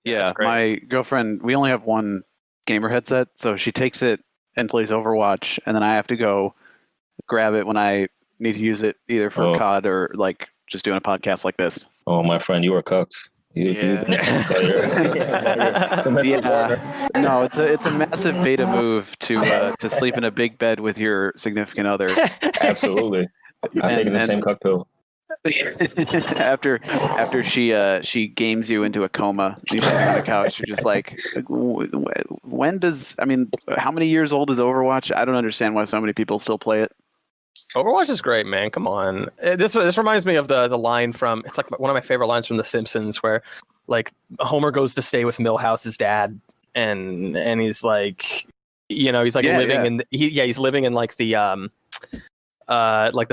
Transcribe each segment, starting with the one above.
Yeah, my girlfriend, we only have one gamer headset, so she takes it and plays Overwatch, and then I have to go grab it when I need to use it, either for COD or like just doing a podcast like this. Oh, my friend, you are cooked. Yeah. No, it's a massive beta move to sleep in a big bed with your significant other. Absolutely. I'm taking the same cock pill. after she games you into a coma, you sit on the couch, you're just like, how many years old is Overwatch? I don't understand why so many people still play it. Overwatch is great, man. Come on. This reminds me of the line from, it's like one of my favorite lines from The Simpsons, where like Homer goes to stay with Milhouse's dad, and he's like, he's like he's living in like the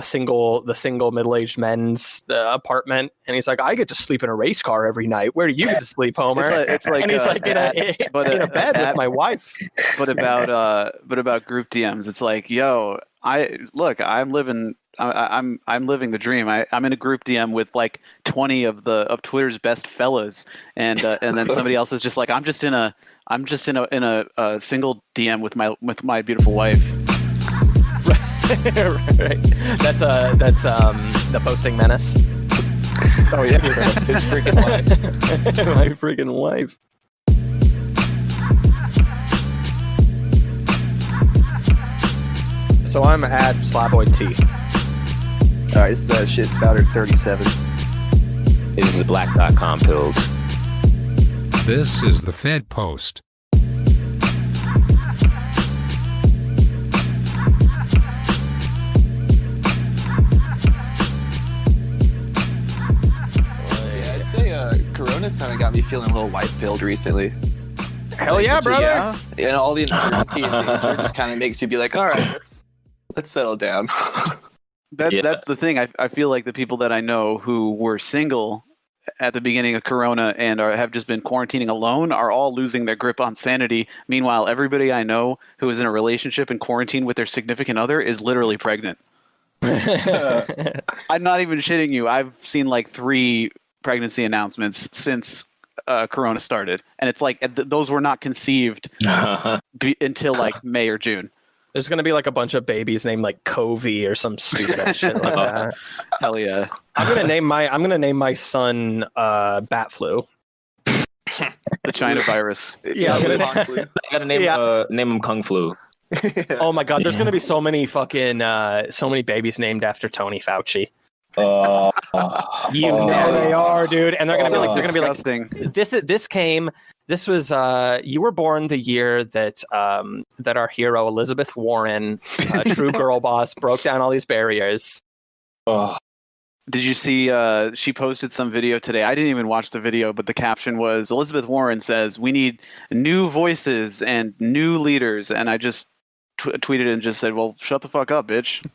single middle-aged men's apartment, and he's like, I get to sleep in a race car every night. Where do you get to sleep, Homer? It's like and he's like in a bed with my wife. But about group DMs, it's like, yo, I'm living the dream. I'm in a group DM with like 20 of Twitter's best fellas, and then somebody else is just like, I'm just in a single DM with my beautiful wife. Right. That's the posting menace. Oh yeah, his freaking wife. My freaking wife. So I'm at Slavoid T. All right, this is Shit Spouter 37. This is the black.com pilled. This is the Fed Post. I'd say Corona's kind of got me feeling a little wife-pilled recently. Hell yeah, brother! Yeah, and all the uncertainty just kind of makes you be like, all right, let's settle down. That's the thing. I feel like the people that I know who were single at the beginning of Corona and have just been quarantining alone are all losing their grip on sanity. Meanwhile, everybody I know who is in a relationship and quarantine with their significant other is literally pregnant. I'm not even shitting you. I've seen like 3 pregnancy announcements since Corona started, and it's like those were not conceived until like May or June. There's gonna be like a bunch of babies named like Covey or some stupid shit like that. Hell yeah! I'm gonna name my son Bat Flu. The China virus. Yeah, I gotta name him Kung Flu. Oh my god, there's gonna be so many babies named after Tony Fauci. You know they are, dude, and they're gonna be like, this was you were born the year that our hero Elizabeth Warren, a true girl boss, broke down all these barriers. Did you see she posted some video today? I didn't even watch the video, but the caption was, Elizabeth Warren says we need new voices and new leaders, and I just tweeted and just said, well, shut the fuck up, bitch.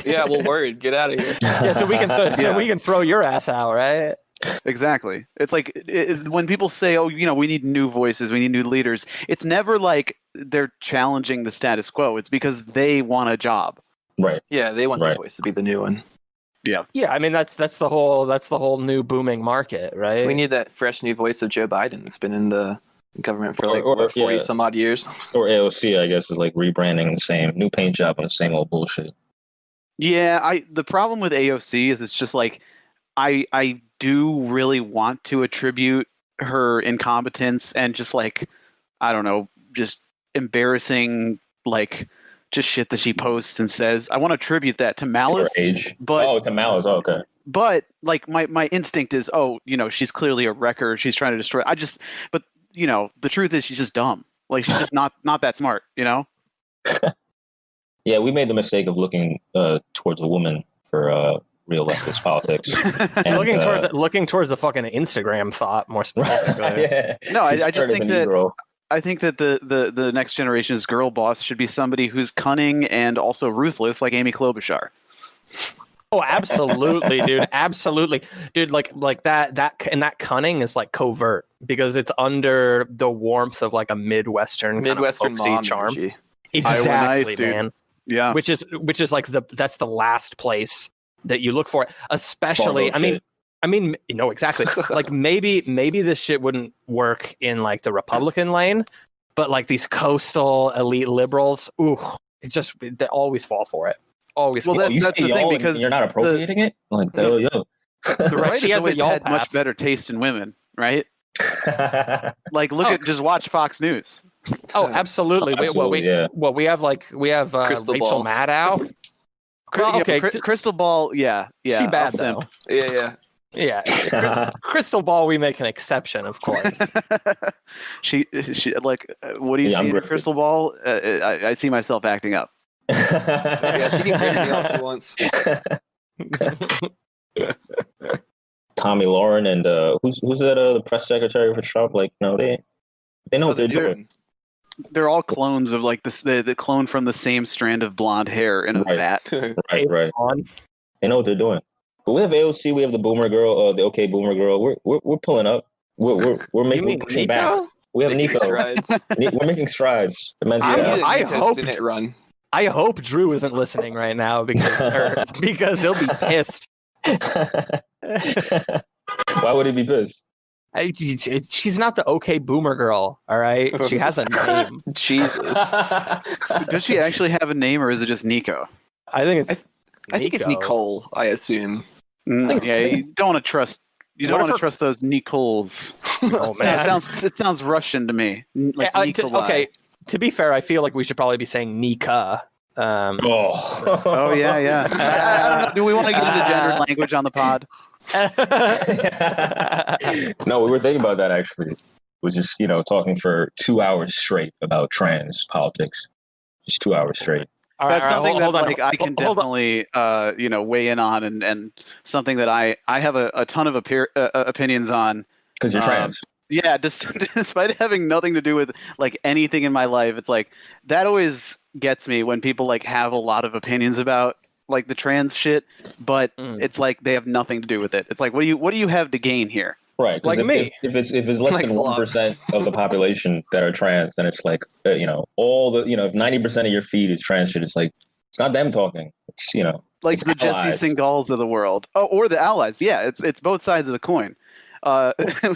Yeah, well, word, get out of here. Yeah, so we can throw your ass out, right? Exactly. It's like when people say, oh, we need new voices, we need new leaders, it's never like they're challenging the status quo. It's because they want a job. Right. Yeah, they want the voice to be the new one. Yeah. Yeah, I mean that's the whole new booming market, right? We need that fresh new voice of Joe Biden that's been in the government for 40 some odd years. Or AOC, I guess, is like rebranding the same new paint job on the same old bullshit. Yeah, the problem with AOC is it's just like I do really want to attribute her incompetence and just like, I don't know, just embarrassing like just shit that she posts and says. I want to attribute that to malice. To her age. But to malice. Oh, okay. But like my instinct is, she's clearly a wrecker. She's trying to destroy. But the truth is she's just dumb. Like she's just not that smart. Yeah, we made the mistake of looking towards a woman for real leftist politics. And, looking towards the fucking Instagram thought more specifically. Yeah. No, I just think that I think that the next generation's girl boss should be somebody who's cunning and also ruthless, like Amy Klobuchar. Oh, absolutely, dude. Absolutely, dude. Like that and that cunning is like covert because it's under the warmth of like a Midwestern kind of folksy charm. Energy. Exactly, man. Yeah. Which is like that's the last place that you look for it. Especially, I mean, I mean, exactly. Like maybe this shit wouldn't work in like the Republican lane, but like these coastal elite liberals, they always fall for it. Always. Well, that's the thing, because you're not appropriating it. Like, yo. The right she has has always the had much better taste in women, right? Like, just watch Fox News. Oh, absolutely. We have Crystal Rachel Ball. Maddow. Well, okay, Crystal Ball, yeah. She bad I'll though. simp. Yeah. Crystal Ball, we make an exception, of course. she like, what do you see in Crystal Ball? I see myself acting up. Yeah, she can break me off once. Tommy Lauren and who's that? The press secretary for Trump. Like, no, they know what they're doing. They're all clones of like the clone from the same strand of blonde hair in a vat. Right. They know what they're doing. But we have AOC, we have the Boomer Girl, the OK Boomer Girl. We're pulling up. We're pushing back. We have Nico. We're making strides. I hope Senate run. I hope Drew isn't listening right now because he'll be pissed. Why would he be pissed? She's not the OK Boomer Girl, all right? She has a name. Jesus. Does she actually have a name, or is it just Nico? I think it's I think it's Nicole, I assume. Yeah, you don't want to trust. You don't want to trust those Nicoles. Oh man, it sounds Russian to me. Like okay, to be fair, I feel like we should probably be saying Nika. Oh yeah. I don't know. Do we want to get into gendered language on the pod? No, we were thinking about that actually. We're just talking for 2 hours straight about trans politics. Just 2 hours straight. That's something that I can definitely weigh in on, and something that I have a ton of opinions on. Because you're trans. Yeah, despite having nothing to do with like anything in my life, it's like that always gets me when people like have a lot of opinions about like the trans shit, but it's like they have nothing to do with it. It's like, what do you have to gain here? Right, like me. If it's less than 1% of the population that are trans, then it's like all the if 90% of your feed is trans shit, it's like it's not them talking. It's like it's the allies. Jesse Singals of the world. Oh, or the allies. Yeah, it's both sides of the coin.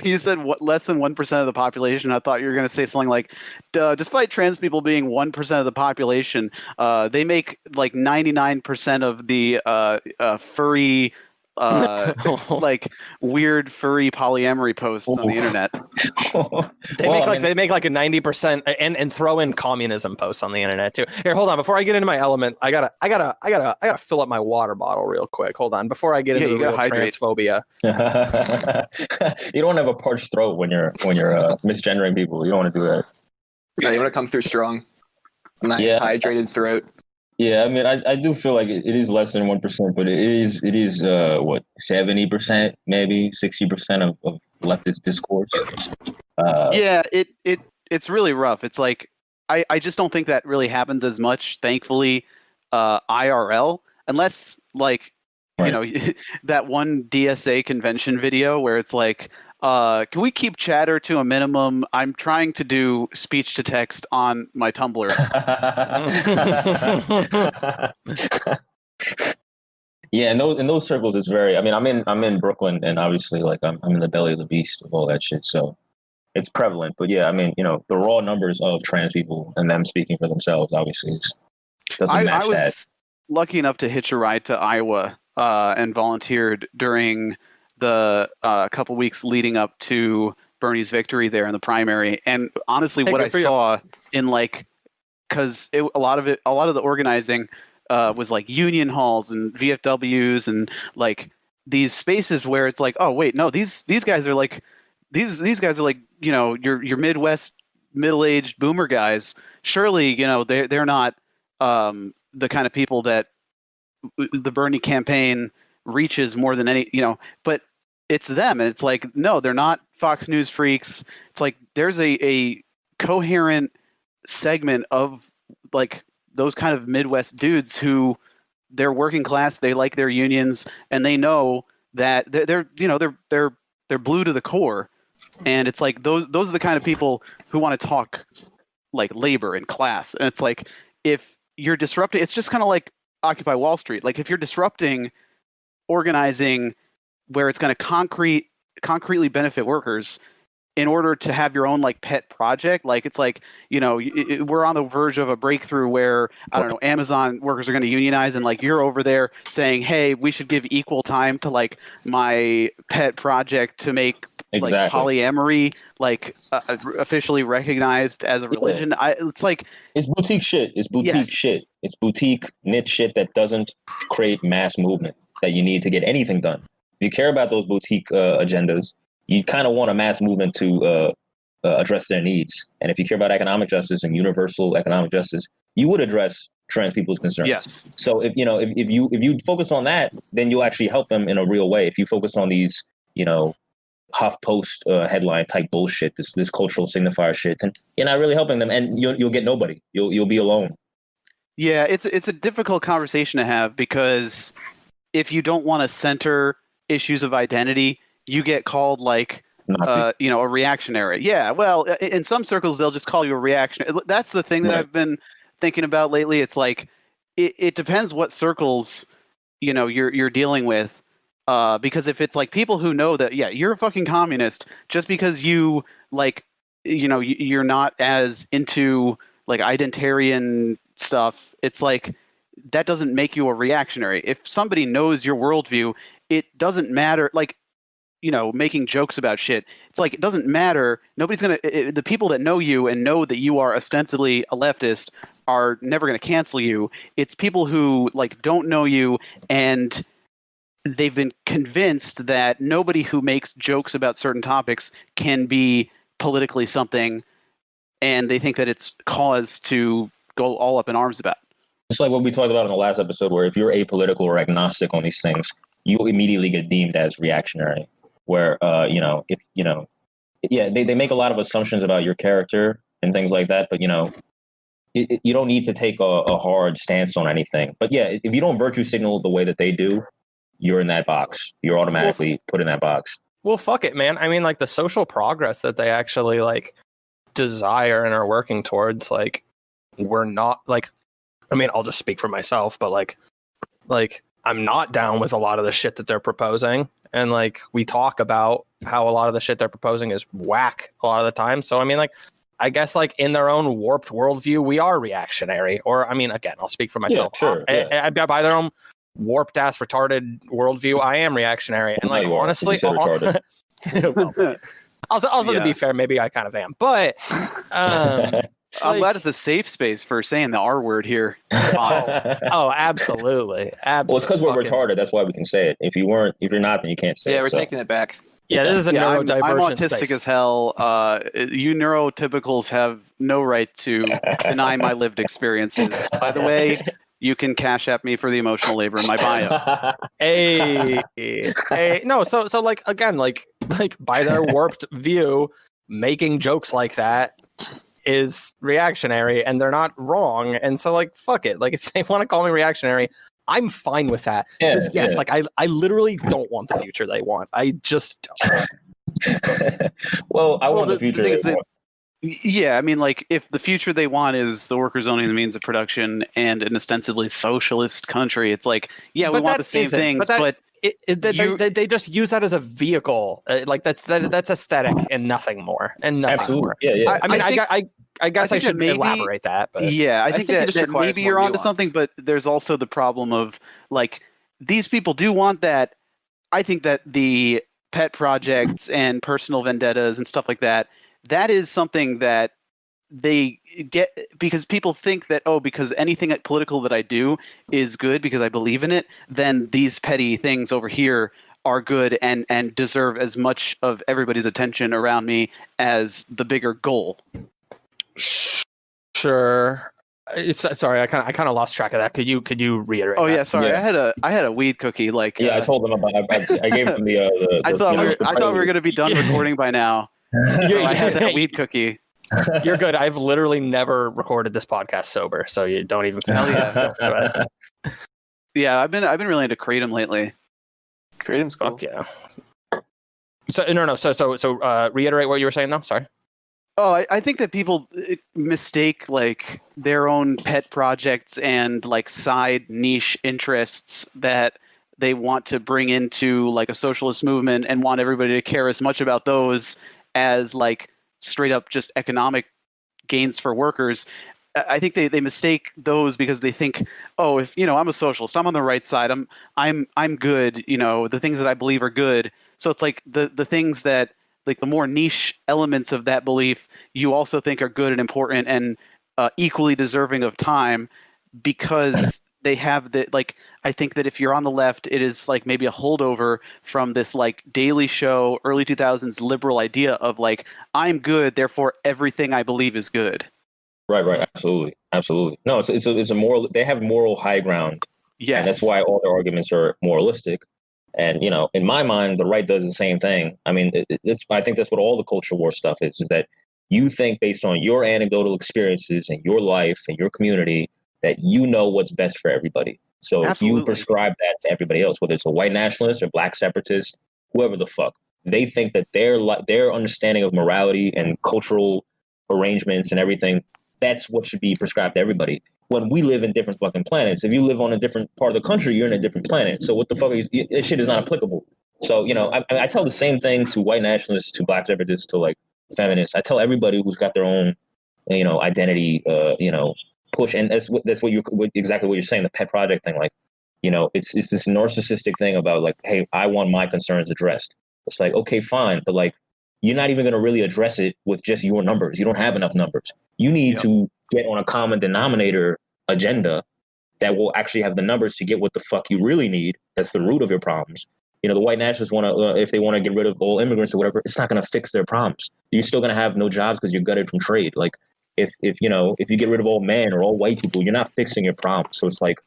You said less than 1% of the population. I thought you were going to say something like, despite trans people being 1% of the population, they make like 99% of the furry, like weird furry polyamory posts on the internet. They make like a 90% and throw in communism posts on the internet too. Here, hold on. Before I get into my element, I gotta fill up my water bottle real quick. Hold on. Before I get into the real transphobia. You don't have a parched throat when you're misgendering people. You don't want to do that. Yeah, you want to come through strong. Nice hydrated throat. Yeah, I mean, I do feel like it is less than 1%, but it is 70%, maybe 60% of leftist discourse. Yeah, it's really rough. It's like I just don't think that really happens as much, thankfully, IRL, unless like that one DSA convention video where it's like, can we keep chatter to a minimum? I'm trying to do speech to text on my Tumblr. Yeah, in those circles, it's very. I mean, I'm in Brooklyn, and obviously, like I'm in the belly of the beast of all that shit. So it's prevalent. But yeah, I mean, the raw numbers of trans people and them speaking for themselves, obviously, doesn't match I was that. Lucky enough to hitch a ride to Iowa and volunteered during the couple weeks leading up to Bernie's victory there in the primary. And honestly, what I saw in because a lot of the organizing was like union halls and VFWs and like these spaces where it's like, oh wait, no, these guys are like these guys are like your Midwest middle-aged boomer guys. Surely they're not the kind of people that the Bernie campaign reaches more than any, but it's them. And it's like, no, they're not Fox News freaks. It's like there's a coherent segment of like those kind of Midwest dudes who they're working class, they like their unions, and they know that they're blue to the core. And it's like those are the kind of people who want to talk like labor and class. And it's like, if you're disrupting, it's just kind of like Occupy Wall Street. Like if you're disrupting organizing where it's going to concretely benefit workers in order to have your own like pet project. Like it's like, you know, we're on the verge of a breakthrough where, I don't know, Amazon workers are going to unionize, and like you're over there saying, hey, we should give equal time to like my pet project to make like polyamory like officially recognized as a religion. It's like, it's boutique shit. It's boutique shit. It's boutique niche shit that doesn't create mass movement that you need to get anything done. If you care about those boutique agendas, you kind of want a mass movement to address their needs. And if you care about economic justice and universal economic justice, you would address trans people's concerns. Yes. So if you focus on that, then you'll actually help them in a real way. If you focus on these, you know, HuffPost headline type bullshit, this cultural signifier shit, then you're not really helping them, and you'll get nobody. You'll be alone. Yeah, it's a difficult conversation to have, because if you don't want to center issues of identity, you get called like you know, a reactionary. Yeah, well, in some circles they'll just call you a reactionary. That's the thing that I've been thinking about lately. It's like it depends what circles, you know, you're dealing with. Because if it's like people who know that, yeah, you're a fucking communist, just because you like, you know, you're not as into like identitarian stuff, it's like that doesn't make you a reactionary. If somebody knows your worldview, it doesn't matter. Like, you know, making jokes about shit, it's like it doesn't matter. Nobody's gonna. The people that know you and know that you are ostensibly a leftist are never gonna cancel you. It's people who like don't know you, and they've been convinced that nobody who makes jokes about certain topics can be politically something, and they think that it's cause to go all up in arms about. It's like what we talked about in the last episode, where if you're apolitical or agnostic on these things, you immediately get deemed as reactionary. Where, you know, if, you know, yeah, they make a lot of assumptions about your character and things like that, but, you know, you don't need to take a hard stance on anything. But yeah, if you don't virtue signal the way that they do, you're in that box. You're automatically put in that box. Well, fuck it, man. I mean, like the social progress that they actually like desire and are working towards, like we're not like, I mean, I'll just speak for myself, but like I'm not down with a lot of the shit that they're proposing. And like we talk about how a lot of the shit they're proposing is whack a lot of the time. So I mean, like, I guess like in their own warped worldview, we are reactionary. Or I mean, again, I'll speak for myself. Yeah, sure. Yeah. By their own warped ass retarded worldview, I am reactionary. And like honestly, well, also to be fair, maybe I kind of am. But I'm glad it's a safe space for saying the R word here. Oh, absolutely. Well, it's because we're retarded. That's why we can say it. If you're not, then you can't say it. Yeah, we're taking it back. Yeah, this is a neurodivergent I'm autistic space. as hell. You neurotypicals have no right to deny my lived experiences. By the way, you can cash app me for the emotional labor in my bio. Hey, no. So like again, like by their warped view, making jokes like that is reactionary, and they're not wrong. And so like, fuck it. Like if they want to call me reactionary, I'm fine with that. Yes, like I literally don't want the future they want. I just don't. Well, I want the future they want. Yeah, I mean, like, if the future they want is the workers owning the means of production and an ostensibly socialist country, it's like, yeah, we want the same things, but they just use that as a vehicle. Like that's aesthetic and nothing more, and nothing Absolutely. more. Yeah. I mean, I guess I should elaborate that. But yeah, I think that maybe you're onto something, but there's also the problem of like these people do want that. I think that the pet projects and personal vendettas and stuff like that. That is something that they get because people think that, oh, because anything political that I do is good because I believe in it, then these petty things over here are good and deserve as much of everybody's attention around me as the bigger goal. Sure. Sorry, I kind of lost track of that. Could you reiterate? Oh that? Yeah, sorry. Yeah. I had a weed cookie. Like I told them about. I gave them the. I thought we were gonna be done recording by now. So I had that weed cookie. You're good. I've literally never recorded this podcast sober, so you don't even. Yeah, I've been really into Kratom lately. Kratom's cool. Fuck yeah. So no. So reiterate what you were saying though. Sorry. Oh, I think that people mistake like their own pet projects and like side niche interests that they want to bring into like a socialist movement and want everybody to care as much about those as like straight up just economic gains for workers. I think they mistake those because they think, oh, if I'm a socialist, I'm on the right side, I'm good, the things that I believe are good. So it's like the things that like the more niche elements of that belief you also think are good and important and equally deserving of time, because they have the like. I think that if you're on the left, it is like maybe a holdover from this like Daily Show early 2000s liberal idea of like, I'm good, therefore everything I believe is good. Right. Absolutely. No, it's a moral. They have moral high ground. Yes. And that's why all their arguments are moralistic. And in my mind, the right does the same thing. I mean, I think that's what all the culture war stuff is that you think based on your anecdotal experiences and your life and your community that you know what's best for everybody. So Absolutely. you prescribe that to everybody else, whether it's a white nationalist or black separatist, whoever the fuck. They think that their understanding of morality and cultural arrangements and everything, that's what should be prescribed to everybody. When we live in different fucking planets, if you live on a different part of the country, you're in a different planet. So what the fuck this shit is not applicable. So, I tell the same thing to white nationalists, to black separatists, to like feminists. I tell everybody who's got their own, identity, push. And that's exactly what you're saying, the pet project thing. Like, it's this narcissistic thing about like, hey, I want my concerns addressed. It's like, okay, fine. But like, you're not even going to really address it with just your numbers. You don't have enough numbers. You need to get on a common denominator agenda that will actually have the numbers to get what the fuck you really need. That's the root of your problems. The white nationalists want to, if they want to get rid of all immigrants or whatever, it's not going to fix their problems. You're still going to have no jobs because you're gutted from trade. Like if you get rid of all men or all white people, you're not fixing your problems. So it's like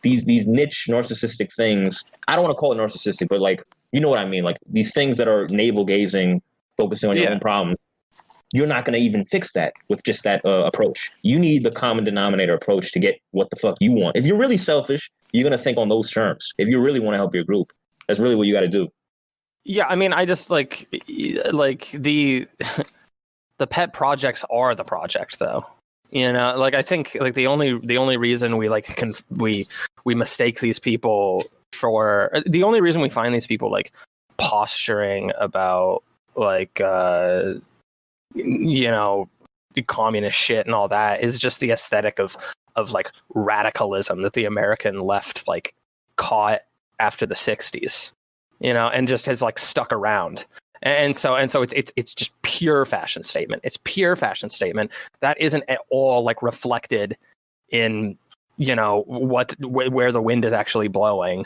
these niche narcissistic things. I don't want to call it narcissistic, but like, you know what I mean? Like these things that are navel gazing, focusing on your own problems. You're not going to even fix that with just that approach. You need the common denominator approach to get what the fuck you want. If you're really selfish, you're going to think on those terms. If you really want to help your group, that's really what you got to do. Yeah, I mean, I just like the pet projects are the project, though. Like I think like the only reason we like we mistake these people for the only reason we find these people like posturing about like communist shit and all that is just the aesthetic of like radicalism that the American left like caught after the 60s, and just has like stuck around. And so it's just pure fashion statement. It's pure fashion statement that isn't at all like reflected in where the wind is actually blowing.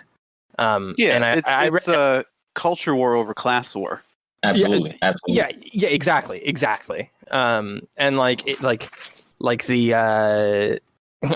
It's a culture war over class war. Absolutely. Yeah, exactly. And like the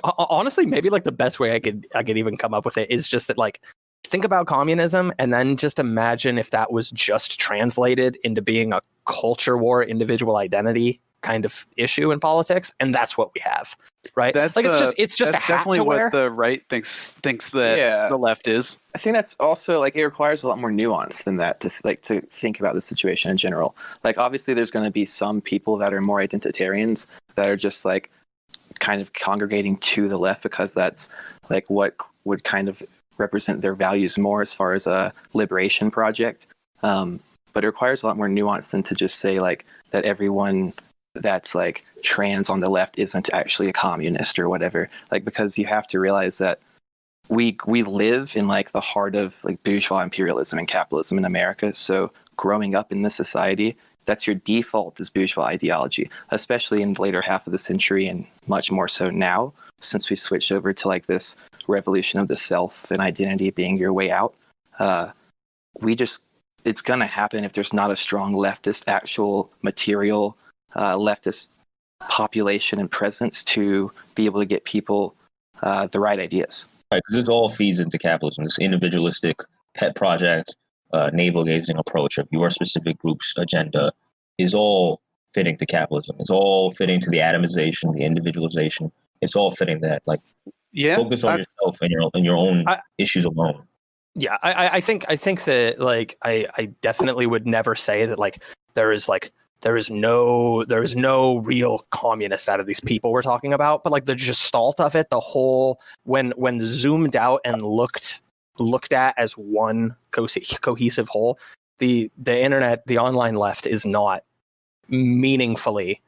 honestly, maybe like the best way I could even come up with it is just that like think about communism and then just imagine if that was just translated into being a culture war, individual identity kind of issue in politics, and that's what we have, right? That's like it's just that's a hat definitely to wear. what the right thinks that the left is. I think that's also like it requires a lot more nuance than that to think about the situation in general. Like obviously there's going to be some people that are more identitarians that are just like kind of congregating to the left because that's like what would kind of represent their values more as far as a liberation project. But it requires a lot more nuance than to just say like that everyone that's like trans on the left isn't actually a communist or whatever. Like because you have to realize that we live in like the heart of like bourgeois imperialism and capitalism in America. So growing up in this society, that's your default is bourgeois ideology, especially in the later half of the century and much more so now since we switched over to like this revolution of the self and identity being your way out. It's going to happen if there's not a strong leftist, actual material leftist population and presence to be able to get people the right ideas. Right, because this all feeds into capitalism, this individualistic pet project, navel-gazing approach of your specific group's agenda is all fitting to capitalism. It's all fitting to the atomization, the individualization. It's all fitting that. Like, focus on yourself and your own issues alone. Yeah, I think that like I definitely would never say that like there is no real communists out of these people we're talking about, but like the gestalt of it, the whole when zoomed out and looked looked at as one cohesive whole, the internet, the online left is not meaningfully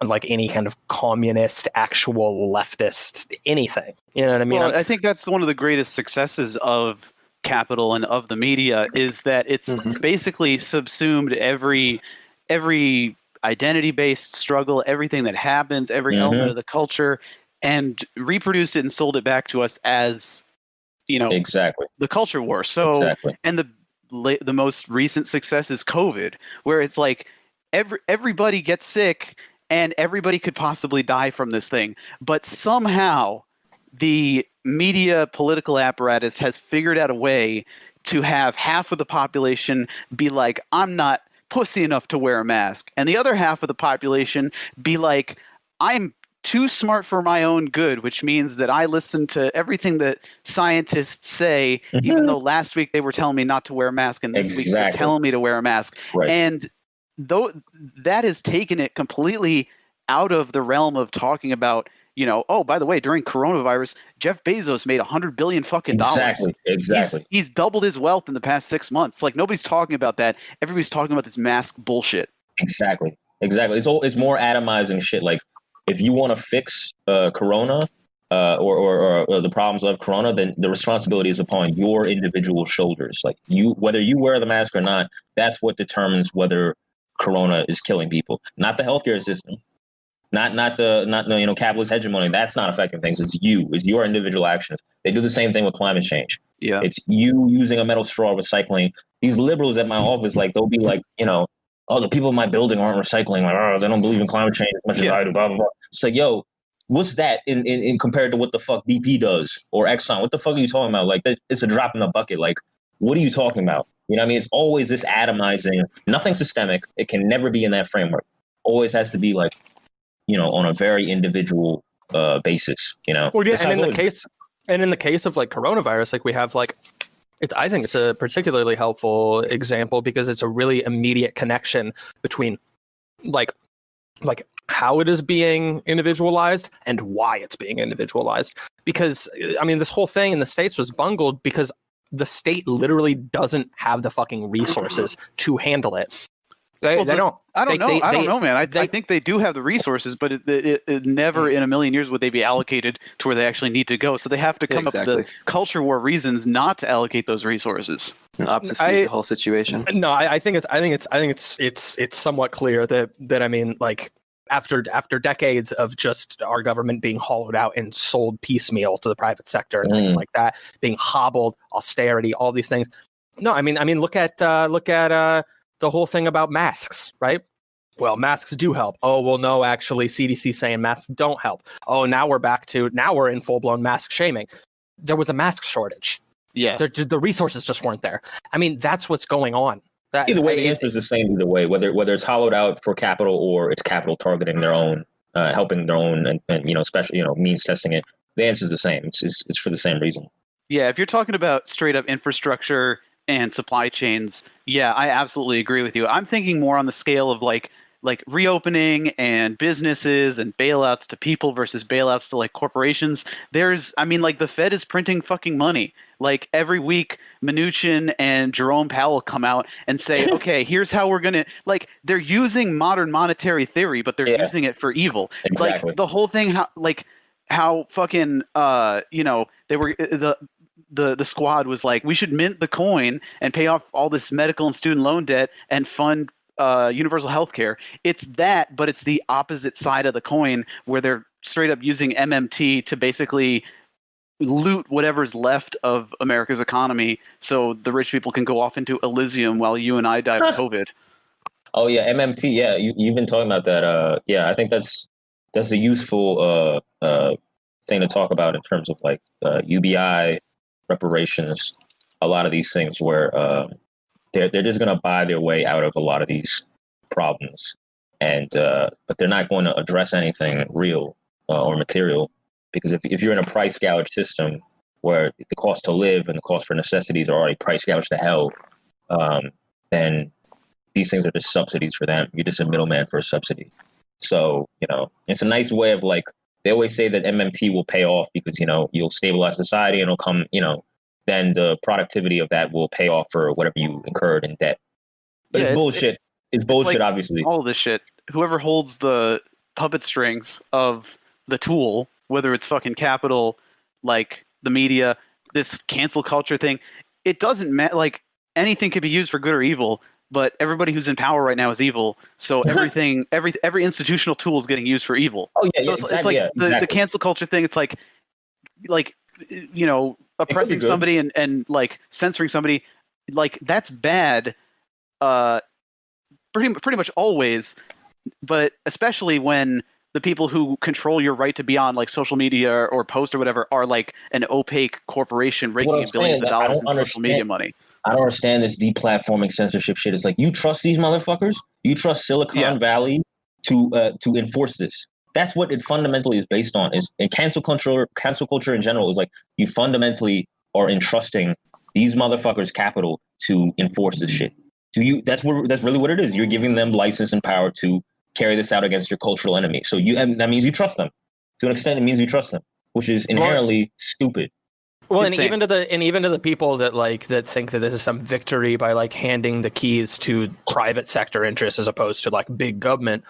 like any kind of communist, actual leftist anything. You know what I mean? Well, I think that's one of the greatest successes of capital and of the media is that it's basically subsumed every identity-based struggle, everything that happens, every element of the culture, and reproduced it and sold it back to us as, exactly the culture war. So, and the most recent success is COVID, where it's like everybody gets sick and everybody could possibly die from this thing, but somehow the media political apparatus has figured out a way to have half of the population be like, I'm not pussy enough to wear a mask, and the other half of the population be like, I'm too smart for my own good, which means that I listen to everything that scientists say, even though last week they were telling me not to wear a mask, and this week they're telling me to wear a mask. Right. And though that has taken it completely out of the realm of talking about, oh, by the way, during coronavirus, Jeff Bezos made $100 billion fucking dollars. Exactly. He's doubled his wealth in the past 6 months. Like, nobody's talking about that. Everybody's talking about this mask bullshit. Exactly. It's more atomizing shit. Like, if you want to fix corona or the problems of corona, then the responsibility is upon your individual shoulders. Like, whether you wear the mask or not, that's what determines whether corona is killing people, not the healthcare system. Not the capitalist hegemony. That's not affecting things. It's your individual actions. They do the same thing with climate change. Yeah. It's you using a metal straw, recycling. These liberals at my office, like, they'll be like, oh, the people in my building aren't recycling. Like, oh, they don't believe in climate change as much as I do, blah, blah, blah. It's like, yo, what's that in compared to what the fuck BP does or Exxon? What the fuck are you talking about? Like, it's a drop in the bucket. Like, what are you talking about? You know what I mean? It's always this atomizing, nothing systemic. It can never be in that framework. Always has to be like, on a very individual basis, Well, yeah, and in the case of like coronavirus, like we have like, I think it's a particularly helpful example because it's a really immediate connection between like how it is being individualized and why it's being individualized. Because I mean, this whole thing in the States was bungled because the state literally doesn't have the fucking resources to handle it. They don't. I don't know, man. I think they do have the resources, but it never in a million years would they be allocated to where they actually need to go. So they have to come up with the culture war reasons not to allocate those resources. The whole situation. No, I think it's somewhat clear that I mean, like, after decades of just our government being hollowed out and sold piecemeal to the private sector and things like that, being hobbled, austerity, all these things. No, I mean, look at the whole thing about masks, right? Well, masks do help. Oh, well, no, actually, CDC saying masks don't help. Oh, now we're in full-blown mask shaming. There was a mask shortage. Yeah. The resources just weren't there. I mean, that's what's going on. Either way, the answer is the same either way, whether it's hollowed out for capital or it's capital targeting their own, helping their own and especially, means testing it. The answer is the same. It's for the same reason. Yeah, if you're talking about straight up infrastructure and supply chains, yeah, I absolutely agree with you. I'm thinking more on the scale of like reopening and businesses and bailouts to people versus bailouts to like corporations. The Fed is printing fucking money. Like every week, Mnuchin and Jerome Powell come out and say, okay, here's how we're going to, like, they're using modern monetary theory, but they're using it for evil. Exactly. Like the whole thing, how fucking, they were, the squad was like, we should mint the coin and pay off all this medical and student loan debt and fund universal health care. It's that, but it's the opposite side of the coin where they're straight up using MMT to basically loot whatever's left of America's economy so the rich people can go off into Elysium while you and I die of COVID. Oh yeah, MMT. Yeah, you've been talking about that. Yeah, I think that's a useful thing to talk about in terms of like UBI reparations. A lot of these things where they're just going to buy their way out of a lot of these problems, and but they're not going to address anything real or material, because if you're in a price gouge system where the cost to live and the cost for necessities are already price gouged to hell, then these things are just subsidies for them. You're just a middleman for a subsidy. So, it's a nice way of like, they always say that MMT will pay off because, you'll stabilize society and it'll come, then the productivity of that will pay off for whatever you incurred in debt. But it's bullshit. It's bullshit, like, obviously. All of this shit. Whoever holds the puppet strings of the tool, whether it's fucking capital, like the media, this cancel culture thing, it doesn't matter. Like, anything could be used for good or evil, but everybody who's in power right now is evil. So everything, every institutional tool is getting used for evil. Oh yeah, so it's like the cancel culture thing. It's like you know, oppressing somebody and like censoring somebody, like that's bad. Pretty much always, but especially when the people who control your right to be on like social media or post or whatever are like an opaque corporation raking in billions of dollars in social media money. I don't understand this deplatforming censorship shit. It's like, you trust these motherfuckers? You trust Silicon Valley to enforce this? That's what it fundamentally is based on. Is in cancel culture in general is like, you fundamentally are entrusting these motherfuckers capital to enforce this shit. That's really what it is. You're giving them license and power to carry this out against your cultural enemy. So that means you trust them. To an extent, it means you trust them, which is inherently stupid. Well, and even to the people that think that this is some victory by like handing the keys to private sector interests as opposed to like big government,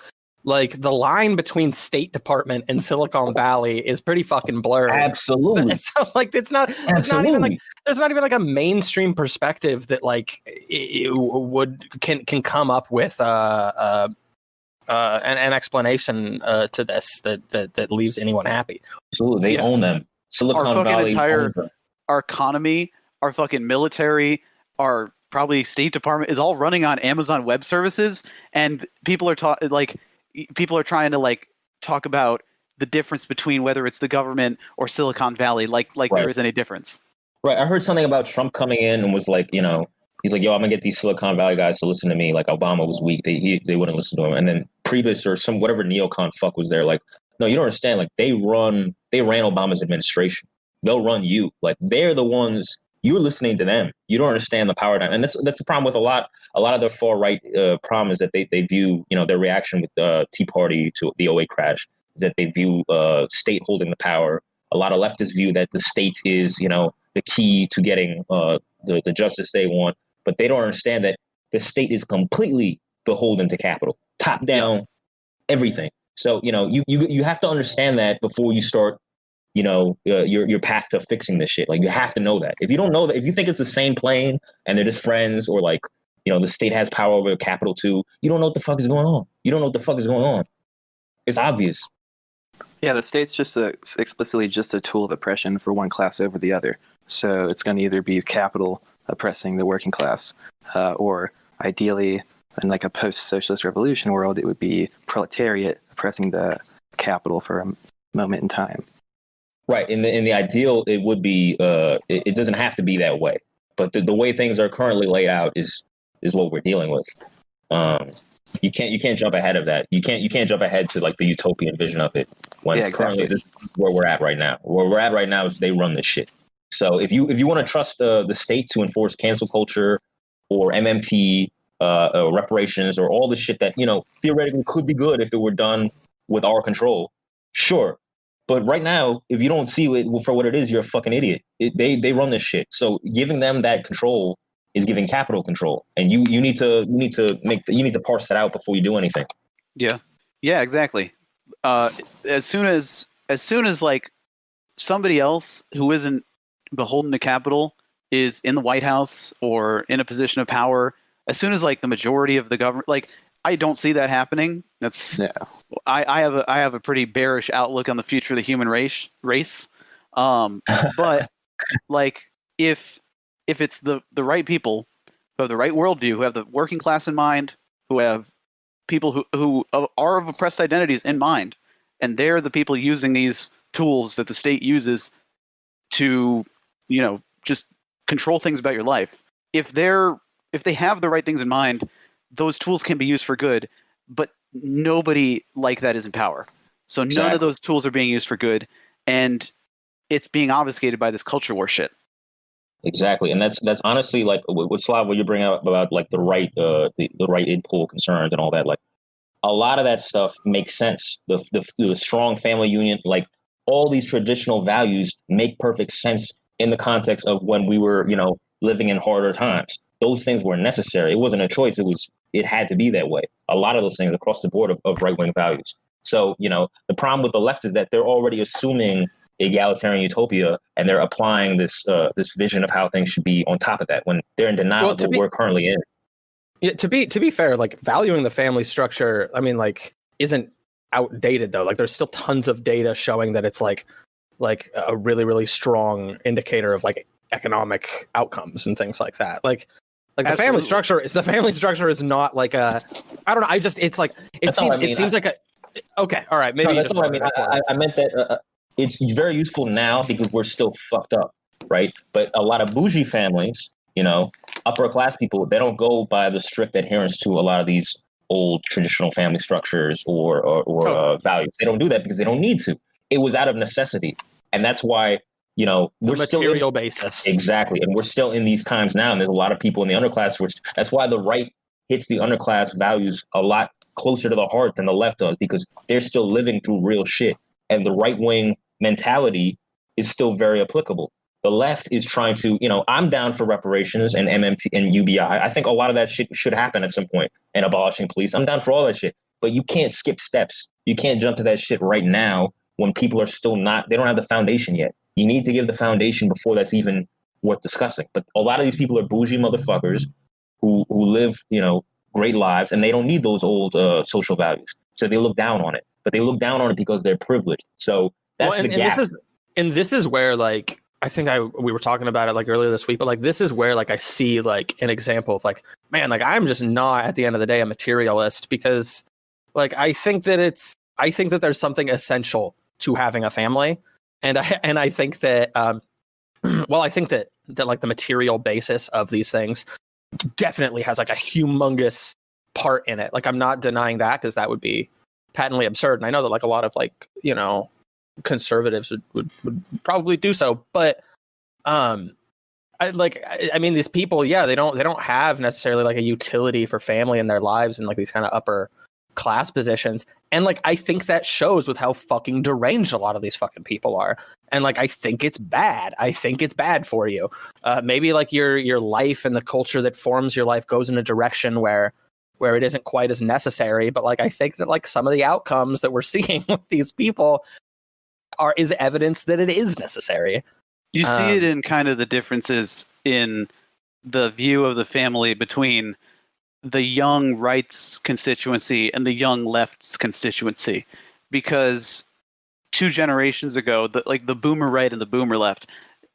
like the line between State Department and Silicon Valley is pretty fucking blurred. Absolutely. So like it's not even like there's not even like a mainstream perspective that like can come up with an explanation to this that leaves anyone happy. Absolutely, they own them. Silicon Valley our economy, our fucking military, our probably State Department is all running on Amazon Web Services, and people are trying to like talk about the difference between whether it's the government or Silicon Valley, like there is any difference. Right. I heard something about Trump coming in and was like, you know, he's like, yo, I'm gonna get these Silicon Valley guys to listen to me. Like Obama was weak. They wouldn't listen to him. And then Priebus or whatever neocon fuck was there. Like, no, you don't understand. Like they ran Obama's administration. They'll run you. Like they're the ones, you're listening to them. You don't understand the power dynamic. And that's the problem with a lot of the far right problem is that they view, you know, their reaction with the Tea Party to the '08 crash is that they view state holding the power. A lot of leftists view that the state is, you know, the key to getting the justice they want, but they don't understand that the state is completely beholden to capital, top down, everything. So, you know, you have to understand that before you start, you know, your path to fixing this shit. Like you have to know that. If you don't know that, if you think it's the same plane and they're just friends, or like, you know, the state has power over capital too, you don't know what the fuck is going on. You don't know what the fuck is going on. It's obvious. Yeah, the state's just explicitly just a tool of oppression for one class over the other. So it's going to either be capital oppressing the working class, or ideally, in like a post-socialist revolution world, it would be proletariat oppressing the capital for a moment in time. Right. In the ideal, it would be. It doesn't have to be that way, but the way things are currently laid out is what we're dealing with. You can't jump ahead of that. You can't jump ahead to like the utopian vision of it when currently this is where we're at right now. Where we're at right now is they run this shit. So if you want to trust the state to enforce cancel culture or MMT, reparations, or all the shit that, you know, theoretically could be good if it were done with our control, sure. But right now, if you don't see it for what it is, you're a fucking idiot. They run this shit. So giving them that control is giving capital control, and you need to parse that out before you do anything. Yeah, exactly. As soon as like somebody else who isn't beholden to capital is in the White House or in a position of power, as soon as like the majority of the government, like I don't see that happening. I have a pretty bearish outlook on the future of the human race. But like if it's the right people who have the right worldview, who have the working class in mind, who have people who are of oppressed identities in mind, and they're the people using these tools that the state uses to, you know, just control things about your life. If they have the right things in mind, those tools can be used for good, but nobody like that is in power. So none of those tools are being used for good, and it's being obfuscated by this culture war shit. Exactly, and that's honestly like what Slav, what you bring up about like the right id pool concerns and all that. Like a lot of that stuff makes sense. The strong family union, like all these traditional values, make perfect sense in the context of when we were, living in harder times. Those things were necessary. It wasn't a choice. It had to be that way. A lot of those things across the board of right-wing values. So, the problem with the left is that they're already assuming egalitarian utopia, and they're applying this vision of how things should be on top of that when they're in denial of what we're currently in. Yeah, to be fair, like valuing the family structure, I mean, like, isn't outdated though. Like, there's still tons of data showing that it's like a really, really strong indicator of like economic outcomes and things like that. Like the family structure is not like a, I don't know. It seems like a, okay. All right. Maybe that's what I mean. I meant that it's very useful now because we're still fucked up. Right. But a lot of bougie families, upper class people, they don't go by the strict adherence to a lot of these old traditional family structures or values. They don't do that because they don't need to. It was out of necessity. And that's why, we're material basis. Exactly. And we're still in these times now. And there's a lot of people in the underclass, that's why the right hits the underclass values a lot closer to the heart than the left does, because they're still living through real shit. And the right wing mentality is still very applicable. The left is trying to, I'm down for reparations and MMT and UBI. I think a lot of that shit should happen at some point, and abolishing police. I'm down for all that shit. But you can't skip steps. You can't jump to that shit right now when people are still they don't have the foundation yet. You need to give the foundation before that's even worth discussing. But a lot of these people are bougie motherfuckers who live, great lives, and they don't need those old social values. So they look down on it. But they look down on it because they're privileged. So that's the gap. This is where, like, I think we were talking about it like earlier this week, but like this is where like I see like an example of like, man, like I'm just not at the end of the day a materialist, because like I think that there's something essential to having a family, and I think that I think that like the material basis of these things definitely has like a humongous part in it. Like, I'm not denying that, because that would be patently absurd, and I know that like a lot of like conservatives would probably do so, but I mean these people, they don't have necessarily like a utility for family in their lives in like these kind of upper class positions, and like I think that shows with how fucking deranged a lot of these fucking people are, and like I think it's bad for you. Maybe like your life and the culture that forms your life goes in a direction where it isn't quite as necessary, but like I think that like some of the outcomes that we're seeing with these people is evidence that it is necessary. You see it in kind of the differences in the view of the family between the young right's constituency and the young left's constituency, because 2 generations ago, the boomer right and the boomer left,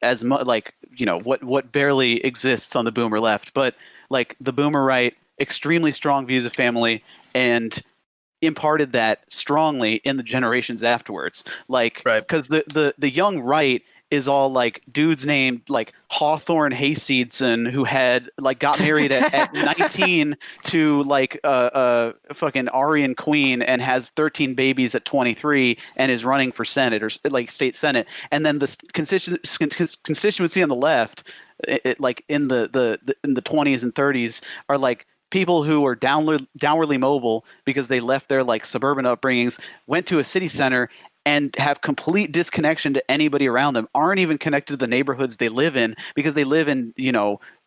what barely exists on the boomer left, but like the boomer right, extremely strong views of family, and imparted that strongly in the generations afterwards. Like, because the young right is all like dudes named like Hawthorne Hayseedson, who had like got married at 19 to like a fucking Aryan queen and has 13 babies at 23 and is running for Senate or like state Senate. And then the constituency on the left, like in the 20s and 30s, are like people who are downwardly mobile because they left their like suburban upbringings, went to a city center, and have complete disconnection to anybody around them, aren't even connected to the neighborhoods they live in because they live in,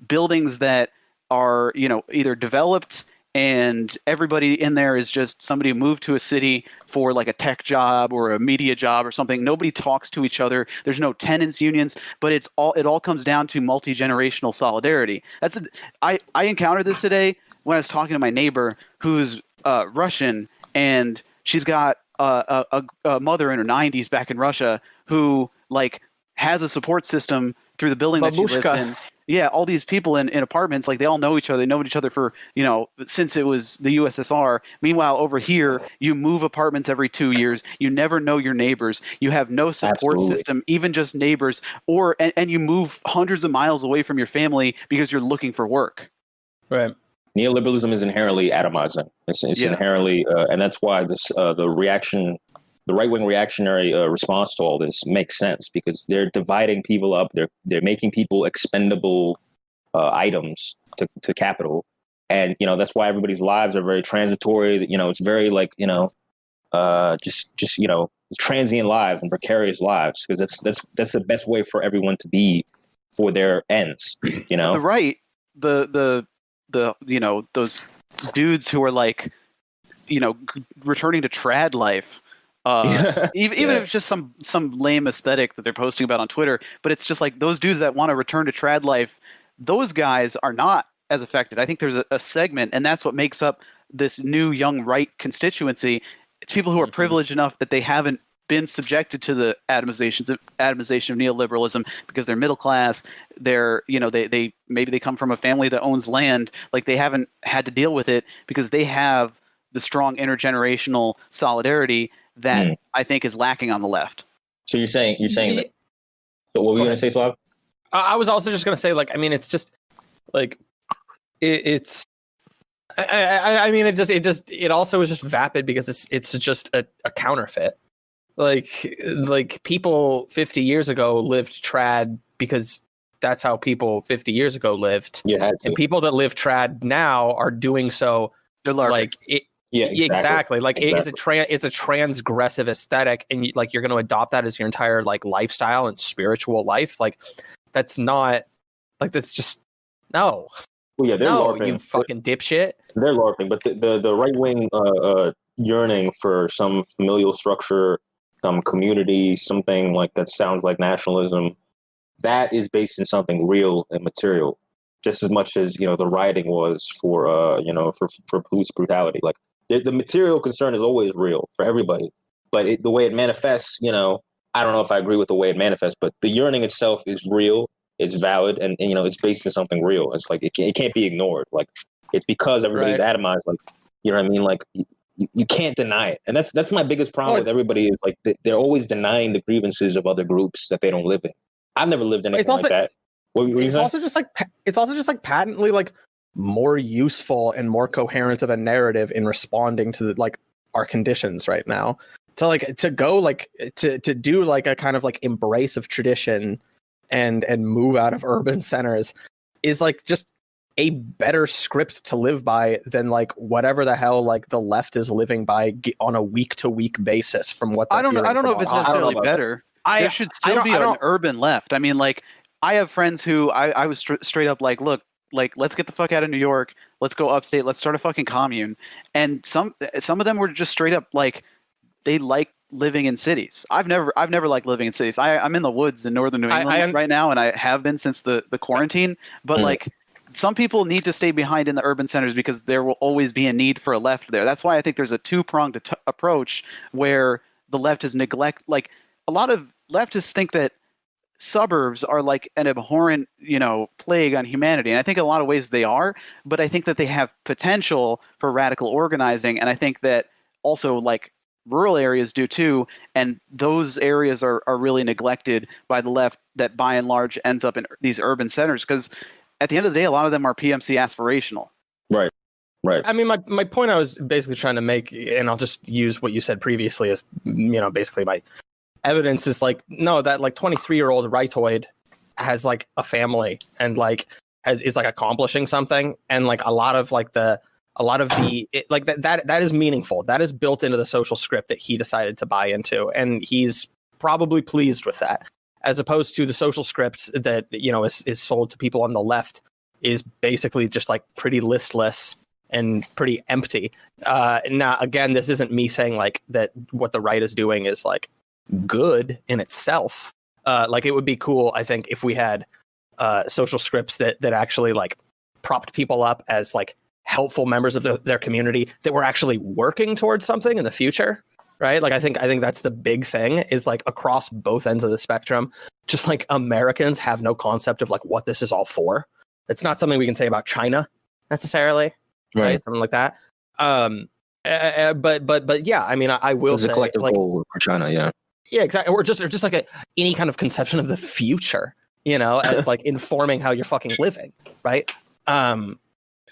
buildings that are, either developed and everybody in there is just somebody who moved to a city for like a tech job or a media job or something. Nobody talks to each other. There's no tenants unions, but it all comes down to multi-generational solidarity. I encountered this today when I was talking to my neighbor who's Russian, and she's got a mother in her 90s back in Russia who like has a support system through the building that she lives in. Yeah, all these people in apartments, like they all know each other. They know each other for, since it was the USSR. Meanwhile, over here, you move apartments every 2 years. You never know your neighbors. You have no support system, even just neighbors, and you move hundreds of miles away from your family because you're looking for work. Right. Neoliberalism is inherently atomizing. It's inherently, and that's why the right-wing reactionary response to all this makes sense, because they're dividing people up. They're making people expendable items to capital, and that's why everybody's lives are very transitory. It's very like just transient lives and precarious lives, because that's the best way for everyone to be for their ends. You know, the right, the those dudes who are like, returning to trad life. Even if it's just some lame aesthetic that they're posting about on Twitter, but it's just like those dudes that want to return to trad life, those guys are not as affected. I think there's a segment, and that's what makes up this new young right constituency. It's people who are privileged enough that they haven't been subjected to the atomization of neoliberalism because they're middle class. They're they maybe they come from a family that owns land. Like they haven't had to deal with it because they have the strong intergenerational solidarity that I think is lacking on the left. So you're saying that. So what were you going to say, Slav? I was also just going to say, like, I mean, it's just like it's. I mean, it also is just vapid because it's just a counterfeit. Like people 50 years ago lived trad because that's how people 50 years ago lived. Yeah, and people that live trad now are doing so. They're like it. Yeah, exactly. Like exactly. it's a transgressive aesthetic, and like you're going to adopt that as your entire like lifestyle and spiritual life. Like that's not like that's just no. Well, yeah, they're LARPing. You fucking dipshit. They're LARPing, but the right wing yearning for some familial structure, some community, something like that sounds like nationalism, that is based in something real and material, just as much as the rioting was for for police brutality. Like the material concern is always real for everybody, but the way it manifests, I don't know if I agree with the way it manifests, but the yearning itself is real, it's valid, and it's based in something real. It's like it can't be ignored. Like it's because everybody's atomized. Like you know what I mean? Like you can't deny it, and that's my biggest problem with everybody is like they're always denying the grievances of other groups that they don't live in. I've never lived in anything like that. It's also just like patently like more useful and more coherent of a narrative in responding to like our conditions right now. To do like a kind of like embrace of tradition and move out of urban centers is like just a better script to live by than like whatever the hell like the left is living by on a week to week basis from what I don't know if it's necessarily better. There should still be an urban left. I mean, like I have friends who I was straight up like, look, like let's get the fuck out of New York, let's go upstate, let's start a fucking commune. And some of them were just straight up like they like living in cities. I've never liked living in cities. I'm in the woods in northern New England right now, and I have been since the quarantine. But like some people need to stay behind in the urban centers because there will always be a need for a left there. That's why I think there's a two-pronged approach where the left is like a lot of leftists think that suburbs are like an abhorrent, plague on humanity. And I think in a lot of ways they are, but I think that they have potential for radical organizing. And I think that also like rural areas do too. And those areas are really neglected by the left that by and large ends up in these urban centers. Because at the end of the day, a lot of them are PMC aspirational. Right. I mean, my point I was basically trying to make, and I'll just use what you said previously as, basically my evidence is like, no, that like 23-year-old rightoid has like a family and like is like accomplishing something. And like a lot of that is meaningful. That is built into the social script that he decided to buy into. And he's probably pleased with that. As opposed to the social script that, is sold to people on the left is basically just like pretty listless and pretty empty. Now, again, this isn't me saying like that what the right is doing is like good in itself. Like it would be cool, I think, if we had social scripts that actually like propped people up as like helpful members of their community that were actually working towards something in the future. Right. Like I think that's the big thing is like across both ends of the spectrum, just like Americans have no concept of like what this is all for. It's not something we can say about China necessarily. Right. Something like that. But yeah, I mean, I will say a collective like, goal for China. Yeah. Yeah, exactly. Or just like any kind of conception of the future, as like informing how you're fucking living. Right. But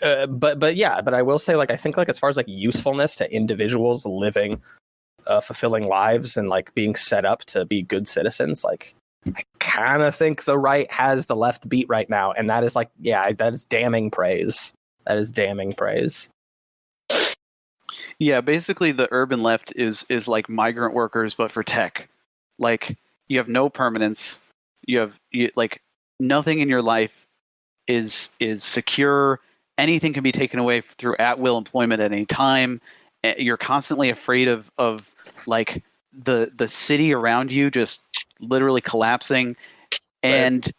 I will say like, I think like as far as like usefulness to individuals living fulfilling lives and like being set up to be good citizens, like I kind of think the right has the left beat right now, and that is like, yeah, that is damning praise. Yeah, basically the urban left is like migrant workers but for tech. Like you have no permanence. You nothing in your life is secure. Anything can be taken away through at-will employment at any time. You're constantly afraid of like the city around you just literally collapsing, and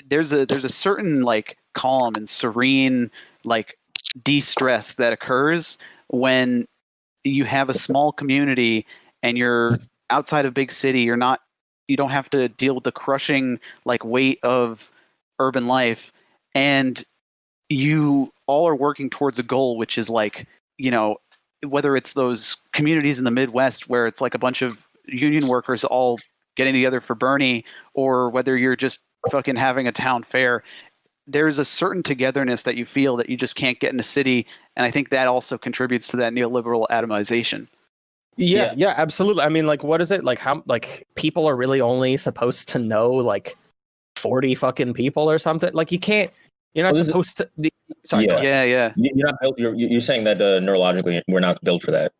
there's a certain like calm and serene like de-stress that occurs when you have a small community and you're outside of big city. You don't have to deal with the crushing like weight of urban life, and you all are working towards a goal, which is like, whether it's those communities in the Midwest where it's like a bunch of union workers all getting together for Bernie, or whether you're just fucking having a town fair, there's a certain togetherness that you feel that you just can't get in a city. And I think that also contributes to that neoliberal atomization. Yeah, absolutely. I mean, like, what is it? Like, how, like, people are really only supposed to know, like, 40 fucking people or something? Like, you're not supposed to. Sorry. Yeah. You're not built. You're saying that neurologically we're not built for that.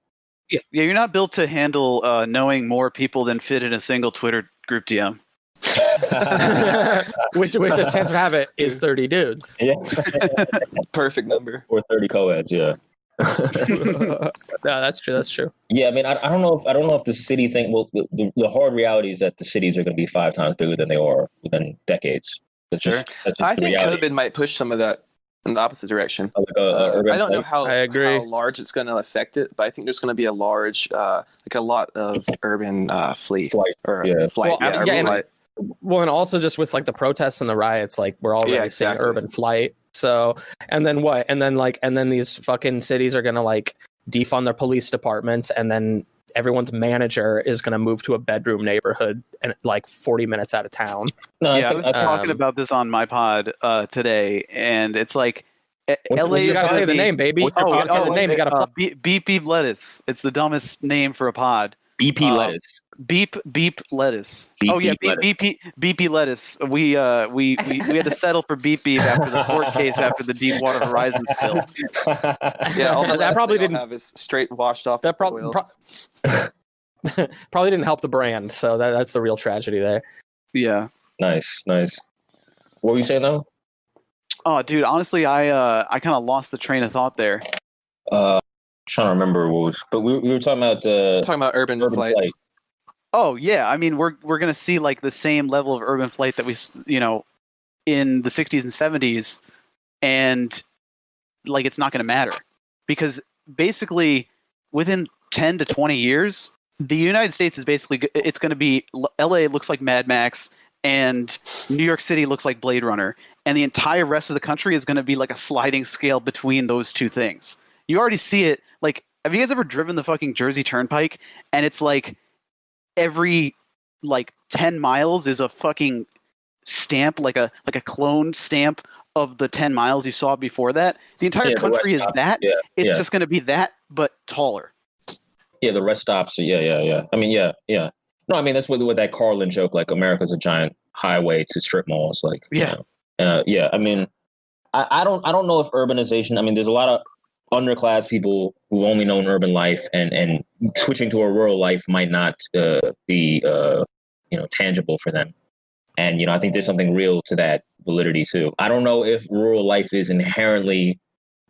Yeah, you're not built to handle knowing more people than fit in a single Twitter group DM. which as chance of habit is 30 dudes. Yeah. Perfect number. Or 30 co-eds. Yeah. No, that's true. Yeah, I mean, I don't know if the city thing. Well, the hard reality is that the cities are going to be 5 times bigger than they are within decades. That's just I think reality. COVID might push some of that in the opposite direction. Like urban I don't know flight. how large it's going to affect it, but I think there's going to be a large, like a lot of urban flight. Flight. Well, and also just with like the protests and the riots, like we're already seeing urban flight. So, and then what? And then these fucking cities are gonna like defund their police departments, and then everyone's manager is gonna move to a bedroom neighborhood and like 40 minutes out of town. No, I was talking about this on my pod today, and it's like LA. You gotta say the name, baby. You gotta say the name. You gotta beep lettuce. It's the dumbest name for a pod. BP lettuce. Beep lettuce. BP lettuce. We had to settle for beep after the court case after the Deepwater Horizon spill. Yeah, all that probably didn't have is straight washed off. That probably didn't help the brand. So that's the real tragedy there. Yeah. Nice. What were you saying though? Oh, dude. Honestly, I kind of lost the train of thought there. Trying to remember what was, but we were talking about urban flight. Oh yeah, I mean we're gonna see like the same level of urban flight that we in the 60s and 70s, and like it's not gonna matter because basically within 10 to 20 years the United States is basically it's gonna be LA looks like Mad Max and New York City looks like Blade Runner, and the entire rest of the country is gonna be like a sliding scale between those two things. You already see it. Like, have you guys ever driven the fucking Jersey Turnpike and it's like every like 10 miles is a fucking stamp, like a clone stamp of the 10 miles you saw before that? The entire country is that. Yeah, it's just going to be that, but taller. Yeah, the rest stops. Yeah. I mean, yeah. No, I mean, that's with that Carlin joke, like America's a giant highway to strip malls. Like, yeah. I mean, I don't know if urbanization, I mean, there's a lot of underclass people who've only known urban life and switching to a rural life might not be tangible for them. And I think there's something real to that validity too. I don't know if rural life is inherently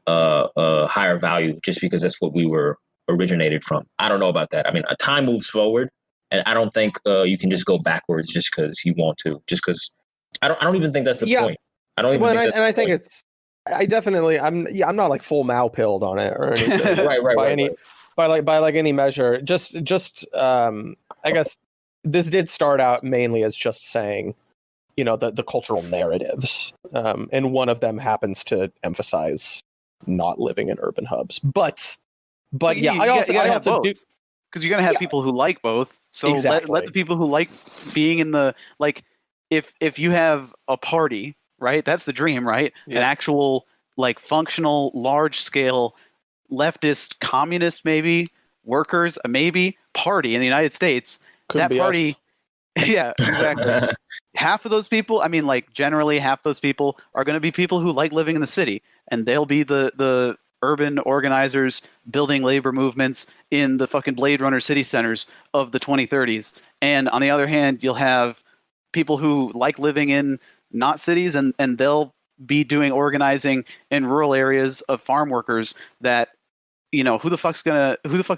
higher value just because that's what we were originated from. I don't know about that. I mean, time moves forward, and I don't think you can just go backwards just because you want to. Just because I don't even think that's the point. I don't even. I think it's. I definitely, I'm not like full Mao-pilled on it or anything. right. By any measure. Just I guess this did start out mainly as just saying, the cultural narratives, and one of them happens to emphasize not living in urban hubs. But I also do, because you're gonna have people who like both. So exactly. let the people who like being in the if you have a party. Right, that's the dream, right? Yeah. An actual, like, functional, large-scale, leftist, communist, maybe workers, maybe party in the United States. Couldn't that party, yeah, exactly. Half of those people, I mean, like, generally, half those people are going to be people who like living in the city, and they'll be the urban organizers building labor movements in the fucking Blade Runner city centers of the 2030s. And on the other hand, you'll have people who like living in not cities, and they'll be doing organizing in rural areas of farm workers that, who the fuck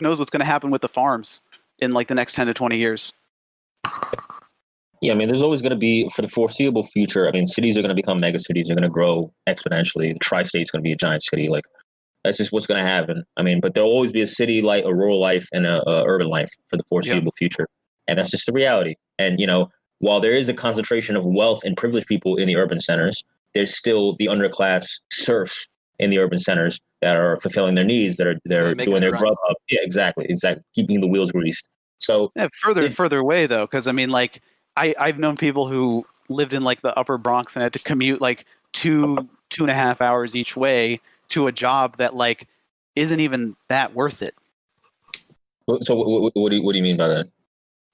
knows what's gonna happen with the farms in like the next 10 to 20 years. Yeah, I mean, there's always going to be, for the foreseeable future, I mean, cities are going to become mega cities. They're going to grow exponentially. The tri-state's going to be a giant city. Like, that's just what's going to happen. I mean, but there'll always be a city life, a rural life, and a urban life for the foreseeable future. And that's just the reality. And, while there is a concentration of wealth and privileged people in the urban centers, there's still the underclass serfs in the urban centers that are fulfilling their needs, that are doing their grub up. Yeah, exactly. Keeping the wheels greased. So further and further away, though, because I mean, like, I've known people who lived in like the upper Bronx and had to commute like 2.5 hours each way to a job that like isn't even that worth it. So what do you mean by that?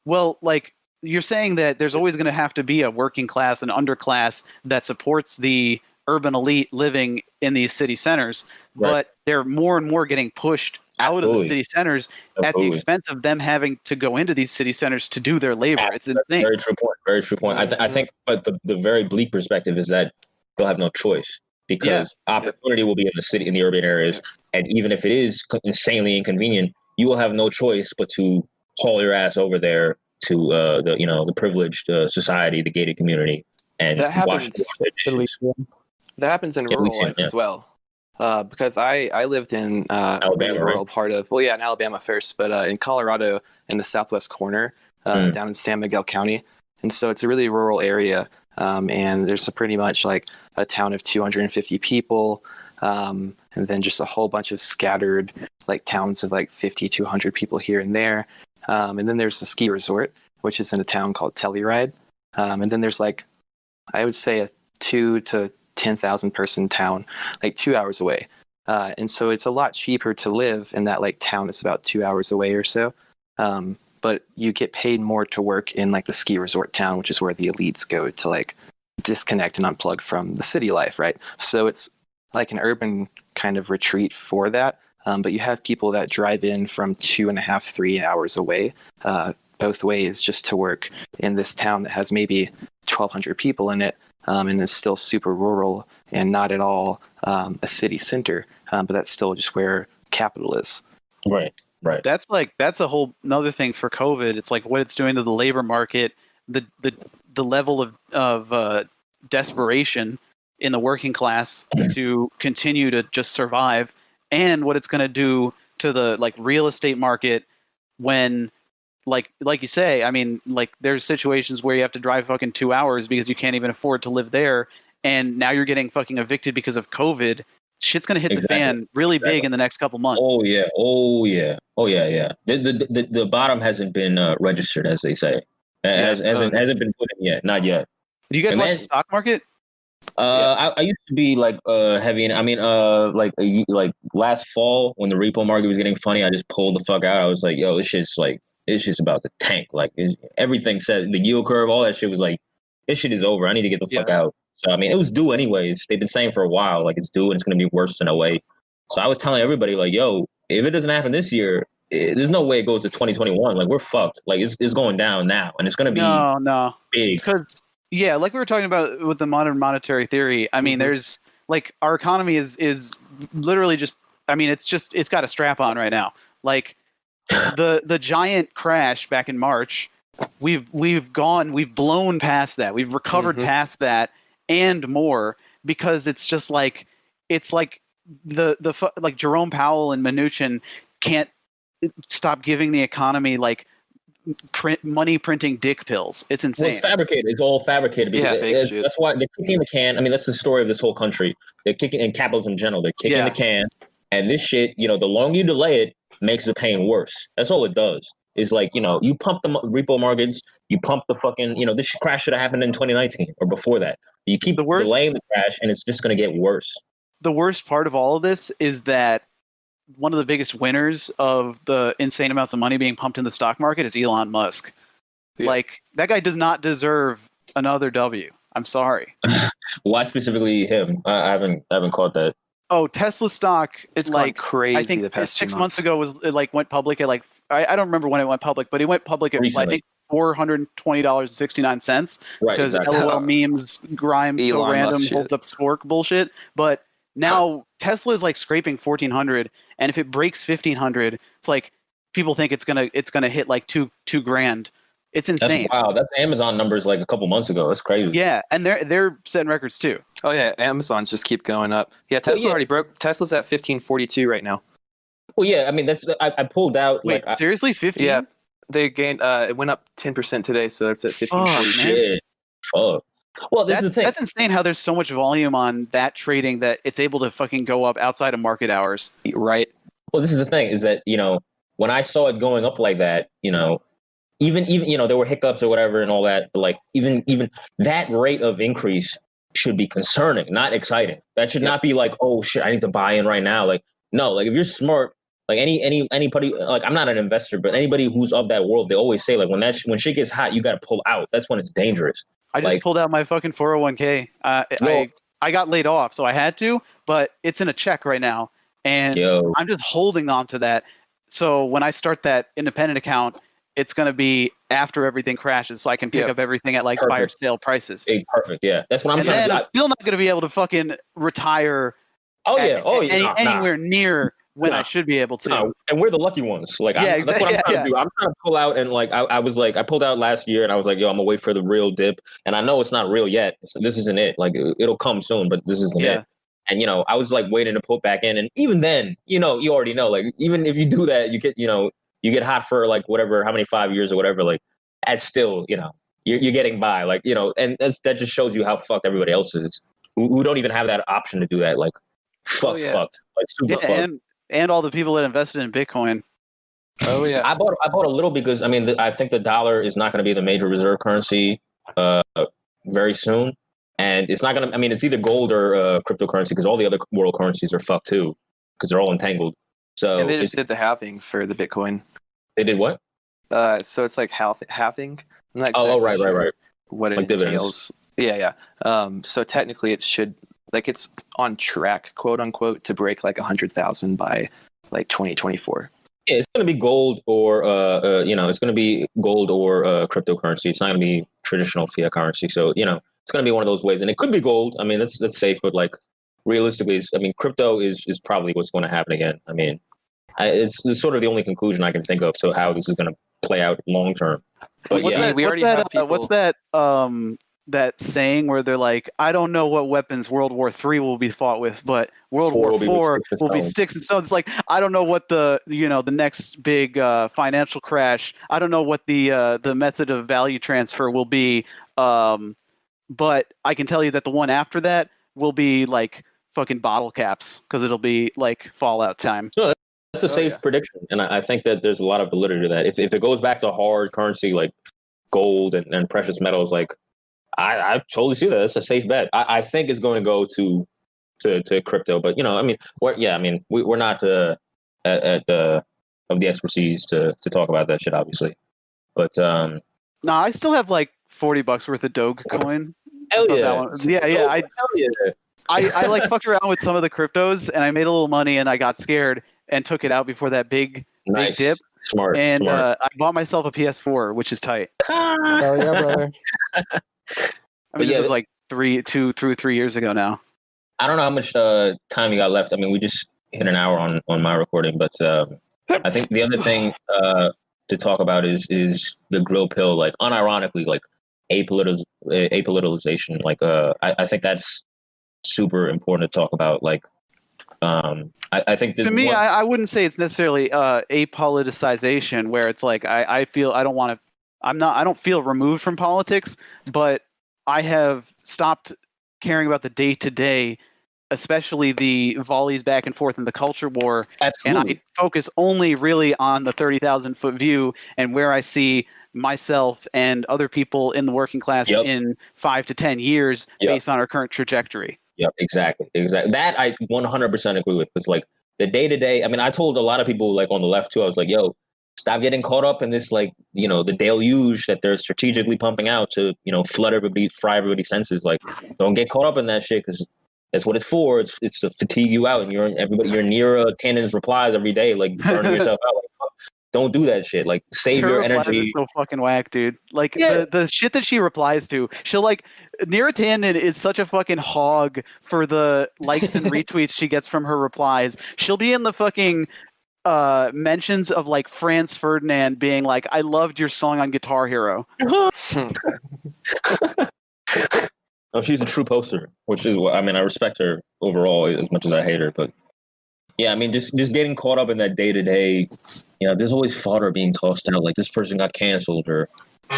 Well, like, you're saying that there's always going to have to be a working class and underclass that supports the urban elite living in these city centers, but they're more and more getting pushed out of the city centers at the expense of them having to go into these city centers to do their labor. It's insane. Very true point. Very true point. I think, but the very bleak perspective is that they'll have no choice because opportunity will be in the city, in the urban areas, and even if it is insanely inconvenient, you will have no choice but to haul your ass over there to the privileged society, the gated community, and wash the dishes. That happens in rural life as well. Because I lived in Alabama, the rural part of, in Alabama first, but in Colorado in the southwest corner, down in San Miguel County. And so it's a really rural area. And there's pretty much like a town of 250 people. And then just a whole bunch of scattered like towns of like 50 to 100 people here and there. And then there's a ski resort, which is in a town called Telluride. And then there's like, I would say a 2 to 10,000 person town, like 2 hours away. And so it's a lot cheaper to live in that like town. It's about 2 hours away or so. But you get paid more to work in like the ski resort town, which is where the elites go to like disconnect and unplug from the city life, right? So it's like an urban kind of retreat for that. But you have people that drive in from 2.5, 3 hours away, both ways, just to work in this town that has maybe 1,200 people in it. And it's still super rural and not at all a city center, but that's still just where capital is. Right. That's a whole another thing for COVID. It's like what it's doing to the labor market, the level of desperation in the working class to continue to just survive, and what it's going to do to the like real estate market when. Like you say, I mean, like there's situations where you have to drive fucking 2 hours because you can't even afford to live there, and now you're getting fucking evicted because of COVID. Shit's gonna hit the fan really big in the next couple months. Oh yeah. The bottom hasn't been registered, as they say. It hasn't been put in yet. Not yet. Do you guys watch the stock market? I used to be like heavy in. I mean, like last fall when the repo market was getting funny, I just pulled the fuck out. I was like, yo, this shit's about to tank. Like everything said, the yield curve, all that shit was like, this shit is over. I need to get the fuck out. So, I mean, it was due anyways. They've been saying for a while, like it's due and it's going to be worse than 08. So I was telling everybody like, yo, if it doesn't happen this year, there's no way it goes to 2021. Like we're fucked. Like it's going down now and it's going to be big. Because like we were talking about with the modern monetary theory, I mean, there's like our economy is literally just, I mean, it's got a strap on right now. Like, the giant crash back in March, we've blown past that. We've recovered past that and more, because it's just like like Jerome Powell and Mnuchin can't stop giving the economy like money printing dick pills. It's insane. Well, it's fabricated. It's all fabricated. That's why they're kicking the can. I mean, that's the story of this whole country. They're kicking, in capitalism in general, they're kicking the can, and this shit, the longer you delay it, makes the pain worse. That's all it does. Is like, you pump the repo markets, you pump the fucking, this crash should have happened in 2019 or before that. You keep delaying the crash and it's just going to get worse. The worst part of all of this is that one of the biggest winners of the insane amounts of money being pumped in the stock market is Elon Musk. Yeah. Like, that guy does not deserve another W. I'm sorry. Why specifically him? I haven't caught that. Oh, Tesla stock, it's like crazy. I think the past 6 months ago was it like went public at like I don't remember when it went public, but it went public at recently. I think $420.69 because exactly. LOL memes, Grimes, Elon so random, Musk holds up spork bullshit. But now Tesla is like scraping 1,400, and if it breaks 1,500, it's like people think it's gonna hit like two grand. It's insane. That's wild. That's Amazon numbers like a couple months ago. That's crazy. Yeah, and they're setting records too. Oh yeah, Amazon's just keep going up. Yeah, Tesla already broke. Tesla's at 1542 right now. Well, yeah, I mean that's I pulled out. Wait, like seriously, 15? Yeah, they gained. It went up 10% today, so it's at 1542. Shit. Fuck. Well, this is the thing. That's insane how there's so much volume on that trading that it's able to fucking go up outside of market hours. Right. Well, this is the thing is that, when I saw it going up like that, even there were hiccups or whatever and all that, but like even that rate of increase should be concerning, not exciting. That should not be like, oh shit, I need to buy in right now. Like, no, like if you're smart, like anybody, like I'm not an investor, but anybody who's of that world, they always say like when shit gets hot, you got to pull out. That's when it's dangerous. I just pulled out my fucking 401k. I got laid off, so I had to, but it's in a check right now, and I'm just holding on to that. So when I start that independent account, it's going to be after everything crashes, so I can pick up everything at like fire sale prices. Hey, perfect, yeah. That's what I'm trying to do. I'm still not going to be able to fucking retire. Anywhere near when I should be able to. No, and we're the lucky ones. Like, that's what I'm trying to do. I'm trying to pull out, and like I was like, I pulled out last year, and I was like, yo, I'm gonna wait for the real dip, and I know it's not real yet. So this isn't it. Like, it'll come soon, but this isn't it. And I was like waiting to put back in, and even then, you already know, like even if you do that, you get, you get hot for like whatever, how many 5 years or whatever, like that's still, you're getting by, like, and that just shows you how fucked everybody else is, who don't even have that option to do that, like fucked, like super fucked. And all the people that invested in Bitcoin. Oh yeah, I bought a little because I think the dollar is not going to be the major reserve currency very soon. And it's not going to, it's either gold or cryptocurrency because all the other world currencies are fucked too because they're all entangled. So and they just did the halving for the Bitcoin. They did what? So it's like halving. I'm not exactly right. What it entails. Yeah. So technically it should, like, it's on track, quote unquote, to break like 100,000 by like 2024. Yeah, it's going to be gold or it's going to be gold or cryptocurrency. It's not going to be traditional fiat currency. So it's going to be one of those ways, and it could be gold. That's safe, but like realistically, crypto is probably what's going to happen again. It's sort of the only conclusion I can think of. So how this is going to play out long term. But what's that saying where they're like, I don't know what weapons World War III will be fought with, but World War IV will be sticks and stones. It's like, I don't know what the next big financial crash. I don't know what the method of value transfer will be. But I can tell you that the one after that will be like fucking bottle caps because it'll be like Fallout time. No, that's a safe prediction, and I think that there's a lot of validity to that. If it goes back to hard currency like gold and precious metals, like I totally see that. That's a safe bet. I think it's going to go to crypto, but we're not at the expertise to talk about that shit, obviously. But I still have like $40 worth of Dogecoin. Hell yeah. Yeah. I like fucked around with some of the cryptos and I made a little money and I got scared and took it out before that big dip. Smart. And I bought myself a PS4, which is tight. Oh yeah, brother. This was like 3 years ago now. I don't know how much time you got left. We just hit an hour on my recording, but I think the other thing to talk about is the Grillpill, like unironically, like apoliticization. Like I think that's super important to talk about. Like I think to me, I wouldn't say it's necessarily apoliticization, where it's like I feel I don't feel removed from politics, but I have stopped caring about the day to day, especially the volleys back and forth in the culture war. Absolutely. And I focus only really on the 30,000 foot view and where I see myself and other people in the working class in 5 to 10 years based on our current trajectory. Yep, exactly. That I 100% agree with. Because like the day to day, I told a lot of people like on the left too, I was like, yo, stop getting caught up in this, like, the deluge that they're strategically pumping out to, flood everybody, fry everybody's senses. Like, don't get caught up in that shit because that's what it's for. It's to fatigue you out, and you're near cannon's replies every day, like burning yourself out. Like, don't do that shit. Like, save Her your replies energy. are so fucking whack, dude. Like Yeah. the shit that she replies to, she'll like Niratanen is such a fucking hog for the likes and retweets she gets from her replies. She'll be in the fucking mentions of like Franz Ferdinand being like, "I loved your song on Guitar Hero." No, she's a true poster, which is what I mean. I respect her overall as much as I hate her, but yeah, I mean, just getting caught up in that day to day. There's always fodder being tossed out. Like, this person got canceled, or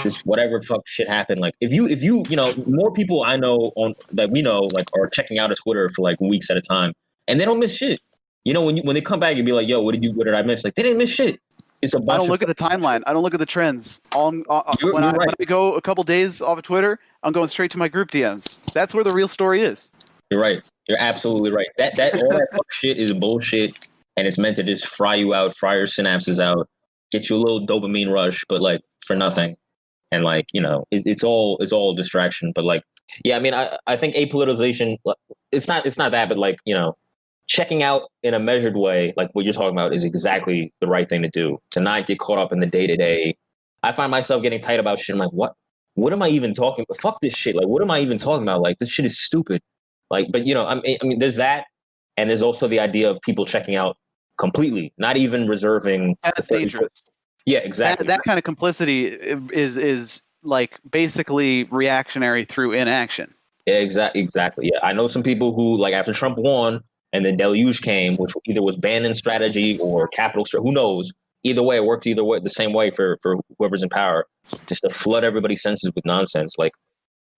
this whatever fuck shit happened. Like, if you more people I know that we know like are checking out of Twitter for like weeks at a time, and they don't miss shit. When they come back, you'd be like, "Yo, what did I miss?" Like, they didn't miss shit. It's a bunch. I don't look at the timeline. I don't look at the trends. When I go a couple days off of Twitter, I'm going straight to my group DMs. That's where the real story is. You're right. You're absolutely right. That all that fuck shit is bullshit, and it's meant to just fry you out, fry your synapses out, get you a little dopamine rush, but like for nothing. And like, it's all a distraction. But like, yeah, I mean, I think apoliticization, it's not that, but like, checking out in a measured way, like what you're talking about, is exactly the right thing to do. To not get caught up in the day to day. I find myself getting tight about shit. I'm like, what am I even talking about? Fuck this shit. Like, what am I even talking about? Like, this shit is stupid. Like, but I mean, there's that, and there's also the idea of people checking out completely, not even reserving. That's dangerous. Yeah, exactly. That kind of complicity is like basically reactionary through inaction. Yeah, exactly. Yeah, I know some people who, like, after Trump won and then deluge came, which either was Bannon strategy or capital strategy, who knows? Either way, it worked either way, the same way for whoever's in power, just to flood everybody's senses with nonsense. Like,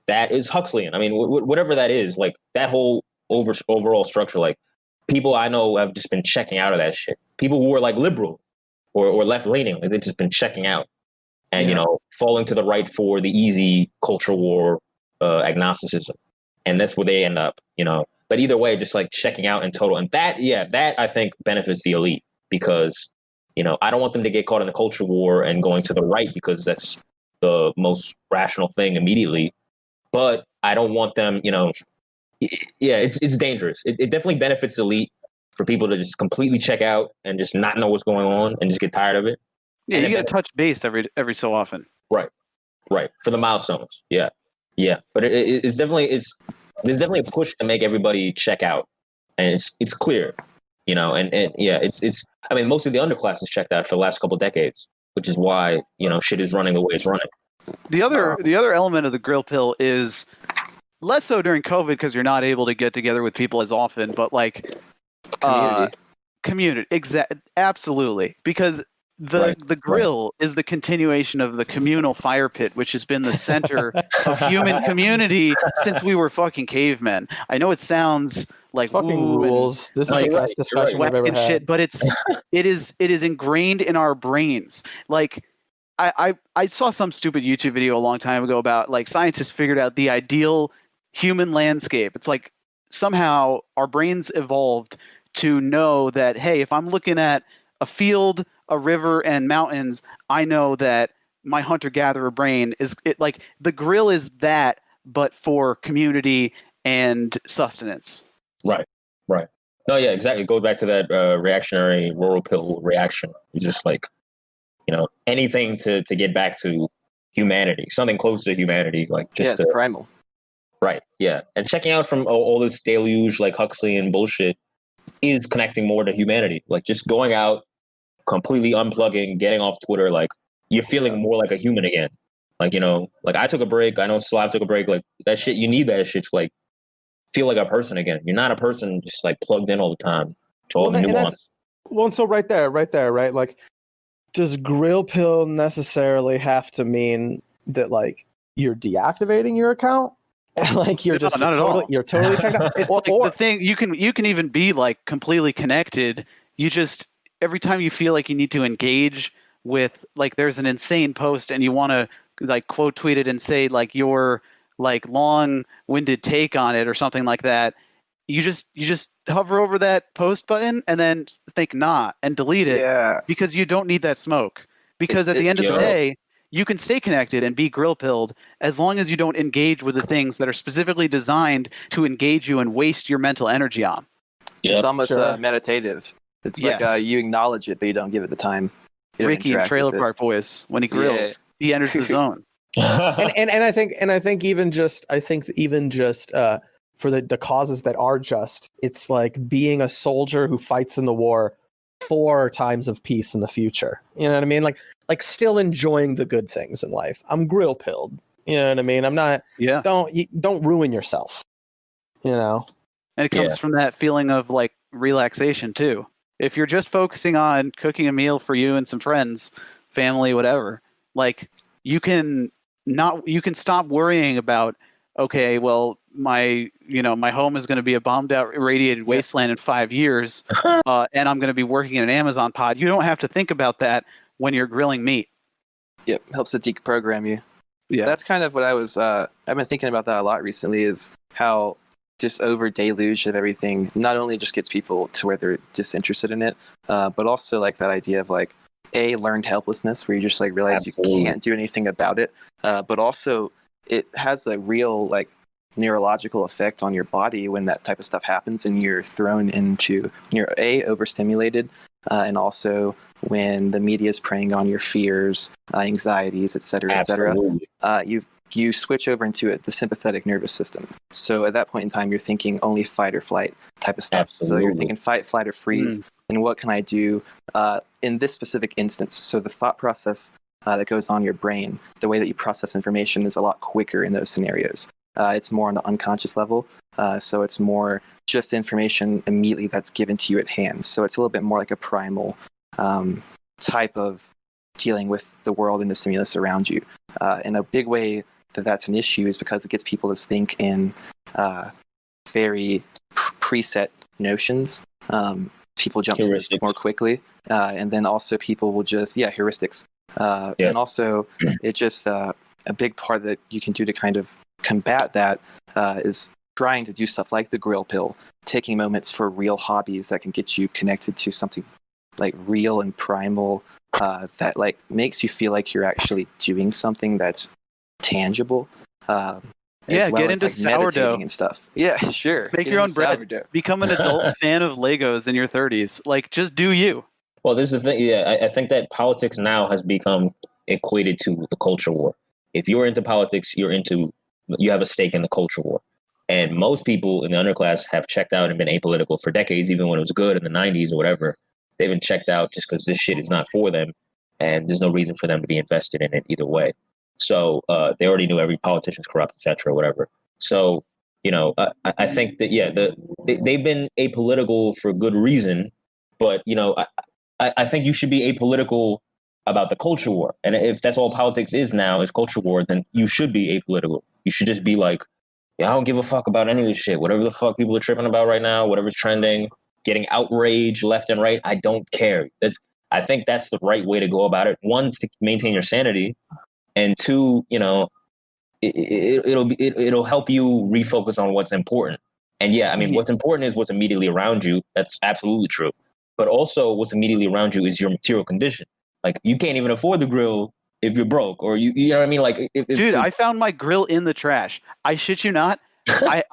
that is Huxleyan. I mean, whatever that is, like that whole overall structure, like people I know have just been checking out of that shit. People who were like liberal or left leaning, like they've just been checking out and, falling to the right for the easy culture war agnosticism. And that's where they end up, But either way, just like checking out in total. And that I think benefits the elite because, I don't want them to get caught in the culture war and going to the right because that's the most rational thing immediately. But I don't want them, it's dangerous. It definitely benefits the elite for people to just completely check out and just not know what's going on and just get tired of it. Yeah, and you got to touch base every so often. Right. For the milestones. Yeah. But there's definitely a push to make everybody check out, and it's clear, and yeah, it's. I mean, most of the underclass has checked out for the last couple of decades, which is why shit is running the way it's running. The other element of the Grillpill is less so during COVID because you're not able to get together with people as often, but like community. Absolutely, because the grill is the continuation of the communal fire pit, which has been the center of human community since we were fucking cavemen. I know it sounds like fucking rules. This is the best discussion we've ever had. Shit, but it is ingrained in our brains. Like I saw some stupid YouTube video a long time ago about like scientists figured out the ideal human landscape. It's like somehow our brains evolved to know that, hey, if I'm looking at a field, a river, and mountains, I know that my hunter-gatherer brain is like the grill is that, but for community and sustenance. Right. No, yeah, exactly. It goes back to that reactionary rural pill reaction. It's just like, anything to get back to humanity, something close to humanity, like just it's primal. Right. Yeah, and checking out from all this deluge like Huxleyan bullshit is connecting more to humanity. Like just going out, completely unplugging, getting off Twitter, like you're feeling more like a human again. Like, like I took a break. I know Slav took a break. Like that shit, you need that shit to like feel like a person again. You're not a person just like plugged in all the time to all the nuance. And so right there, right? Like, does Grillpill necessarily have to mean that like you're deactivating your account? Like you're just not at all. You're totally checked out. Or the thing you can even be like completely connected. You just every time you feel like you need to engage with like there's an insane post and you want to like quote tweet it and say like your like long-winded take on it or something like that, you just hover over that post button and then think and delete it because you don't need that smoke. Because at the end of the day, you can stay connected and be grill-pilled as long as you don't engage with the things that are specifically designed to engage you and waste your mental energy on. It's almost meditative. It's like you acknowledge it, but you don't give it the time. Ricky in Trailer Park Boys when he grills. Yeah. He enters the zone. and I think even just for the causes that are just, it's like being a soldier who fights in the war for times of peace in the future. You know what I mean? Like still enjoying the good things in life. I'm grill-pilled. You know what I mean? I'm not. Yeah. Don't ruin yourself. You know. And it comes from that feeling of like relaxation too. If you're just focusing on cooking a meal for you and some friends, family, whatever, like you can stop worrying about, okay, well, my home is going to be a bombed out, irradiated wasteland in 5 years, and I'm going to be working in an Amazon pod. You don't have to think about that when you're grilling meat. Yep, helps to deprogram you. Yeah, that's kind of what I've been thinking about that a lot recently, is how this over deluge of everything not only just gets people to where they're disinterested in it, but also like that idea of like learned helplessness, where you just like realize you can't do anything about it, but also it has a real like neurological effect on your body when that type of stuff happens and you're thrown into, you're overstimulated, and also when the media is preying on your fears, anxieties, etc., you switch over into the sympathetic nervous system. So at that point in time, you're thinking only fight or flight type of stuff. Absolutely. So you're thinking fight, flight, or freeze. And what can I do in this specific instance? So the thought process that goes on your brain, the way that you process information is a lot quicker in those scenarios. It's more on the unconscious level. So it's more just information immediately that's given to you at hand. So it's a little bit more like a primal type of dealing with the world and the stimulus around you. In a big way that's an issue is because it gets people to think in very preset notions. People jump to more quickly, and then also people will just heuristics. And also it just a big part that you can do to kind of combat that is trying to do stuff like the grill pill, taking moments for real hobbies that can get you connected to something like real and primal, that like makes you feel like you're actually doing something that's tangible. Get into like sourdough and stuff. Yeah, sure. Make your own bread. Sourdough. Become an adult fan of Legos in your 30s. Like, just do you. Well, this is the thing. Yeah, I think that politics now has become equated to the culture war. If you're into politics, you have a stake in the culture war. And most people in the underclass have checked out and been apolitical for decades, even when it was good in the 90s or whatever. They've been checked out just because this shit is not for them, and there's no reason for them to be invested in it either way. So they already knew every politician's corrupt, etc., whatever. So, I think that, they've been apolitical for good reason, but, I think you should be apolitical about the culture war. And if that's all politics is now, is culture war, then you should be apolitical. You should just be like, I don't give a fuck about any of this shit. Whatever the fuck people are tripping about right now, whatever's trending, getting outraged left and right, I don't care. I think that's the right way to go about it. One, to maintain your sanity, and two, it'll help you refocus on what's important. And what's important is what's immediately around you. That's absolutely true. But also, what's immediately around you is your material condition. Like, you can't even afford the grill if you're broke, or you know what I mean? Like, I found my grill in the trash. I shit you not. I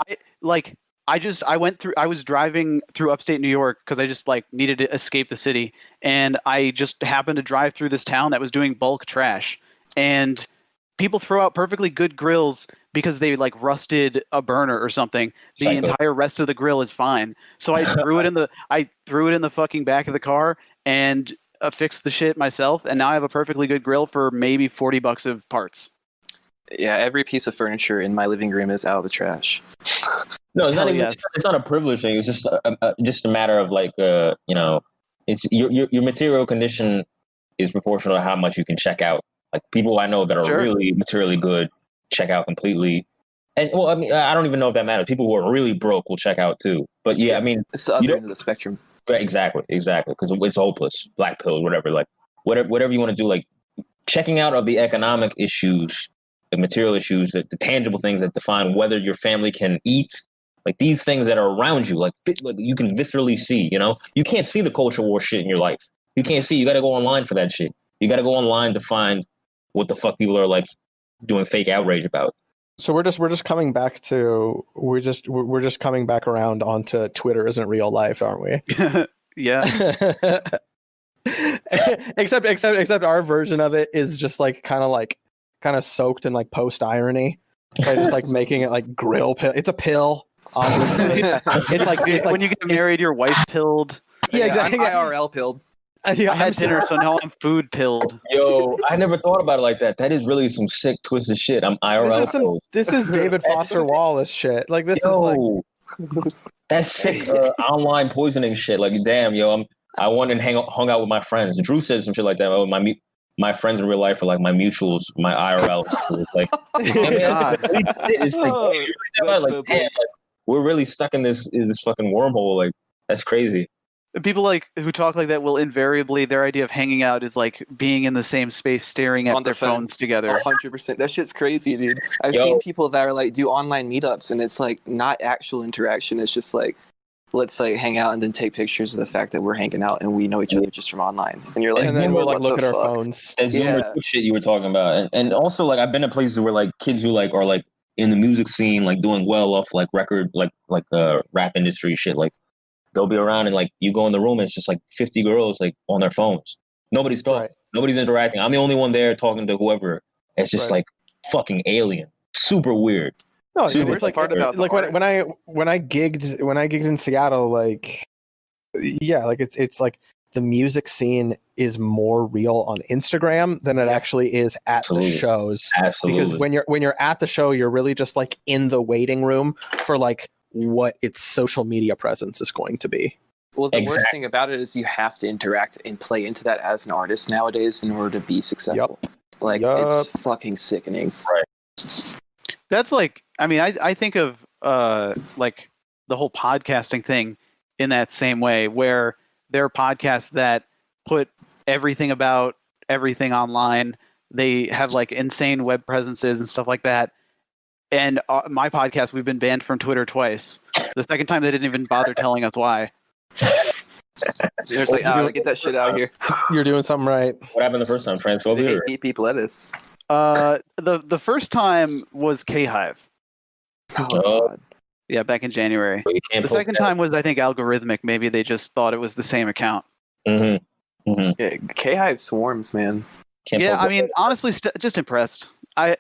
was driving through upstate New York because I just like needed to escape the city, and I just happened to drive through this town that was doing bulk trash, and people throw out perfectly good grills because they like rusted a burner or something. The entire rest of the grill is fine. So I threw it in the fucking back of the car and fixed the shit myself, and now I have a perfectly good grill for maybe $40 of parts. Yeah, every piece of furniture in my living room is out of the trash. No, it's not even. Yes. It's not a privilege thing. It's just a matter of like, it's your material condition is proportional to how much you can check out. Like, people I know that are really materially good check out completely. And well, I mean, I don't even know if that matters. People who are really broke will check out too. But yeah, I mean, it's the other end of the spectrum. Exactly, because it's hopeless. Black pill, whatever. Like, whatever you want to do. Like, checking out of the economic issues, the material issues, the tangible things that define whether your family can eat. Like, these things that are around you, like you can viscerally see. You can't see the culture war shit in your life. You can't see. You got to go online for that shit. You got to go online to find what the fuck people are like doing fake outrage about. So we're just coming back to we're just coming back around onto Twitter isn't real life, aren't we? Yeah. except our version of it is just like kind of soaked in like post irony by just like making it like grill pill. It's a pill, obviously. It's like when you get married, your wife pilled. Yeah, exactly. I'm IRL pilled. I had dinner, so now I'm food pilled. Yo, I never thought about it like that. That is really some sick, twisted shit. I'm IRL pilled. This is David Foster Wallace shit. Like this is like that's sick online poisoning shit. Like damn, yo, I went and hung out with my friends. Drew said some shit like that. Oh, my friends in real life are like my mutuals, my IRL. It's like, damn, we're really stuck in this fucking wormhole. Like that's crazy. People like who talk like that will invariably their idea of hanging out is like being in the same space, staring at their phones together. 100%. That shit's crazy, dude. I've seen people that are like do online meetups, and it's like not actual interaction. It's just like let's like hang out and then take pictures of the fact that we're hanging out and we know each other just from online. And you're like, and then we'll like look at our phones. And Zoomer shit you were talking about, and also like I've been to places where like kids who like are like in the music scene, like doing well off like record, like rap industry shit, like. They'll be around and like you go in the room and it's just like 50 girls like on their phones. Nobody's talking. Right. Nobody's interacting. I'm the only one there talking to whoever. It's just like fucking alien. Super weird. No, it's like part about like when I gigged in Seattle, like yeah, like it's like the music scene is more real on Instagram than it actually is at the shows. Absolutely. Because when you're at the show, you're really just like in the waiting room for like what its social media presence is going to be. Well, the worst thing about it is you have to interact and play into that as an artist nowadays in order to be successful. It's fucking sickening. Right. That's like, I mean, I think of like the whole podcasting thing in that same way, where there are podcasts that put everything about everything online. They have like insane web presences and stuff like that. And my podcast, we've been banned from Twitter twice. The second time, they didn't even bother telling us why. They're like, get that shit out of here. You're doing something right. What happened the first time? Transphobia? They hate beep lettuce. The first time was K-Hive. Oh, God. Yeah, back in January. The second time was, I think, Algorithmic. Maybe they just thought it was the same account. Mm-hmm. Mm-hmm. Yeah, K-Hive swarms, man. I mean, honestly, just impressed. I'm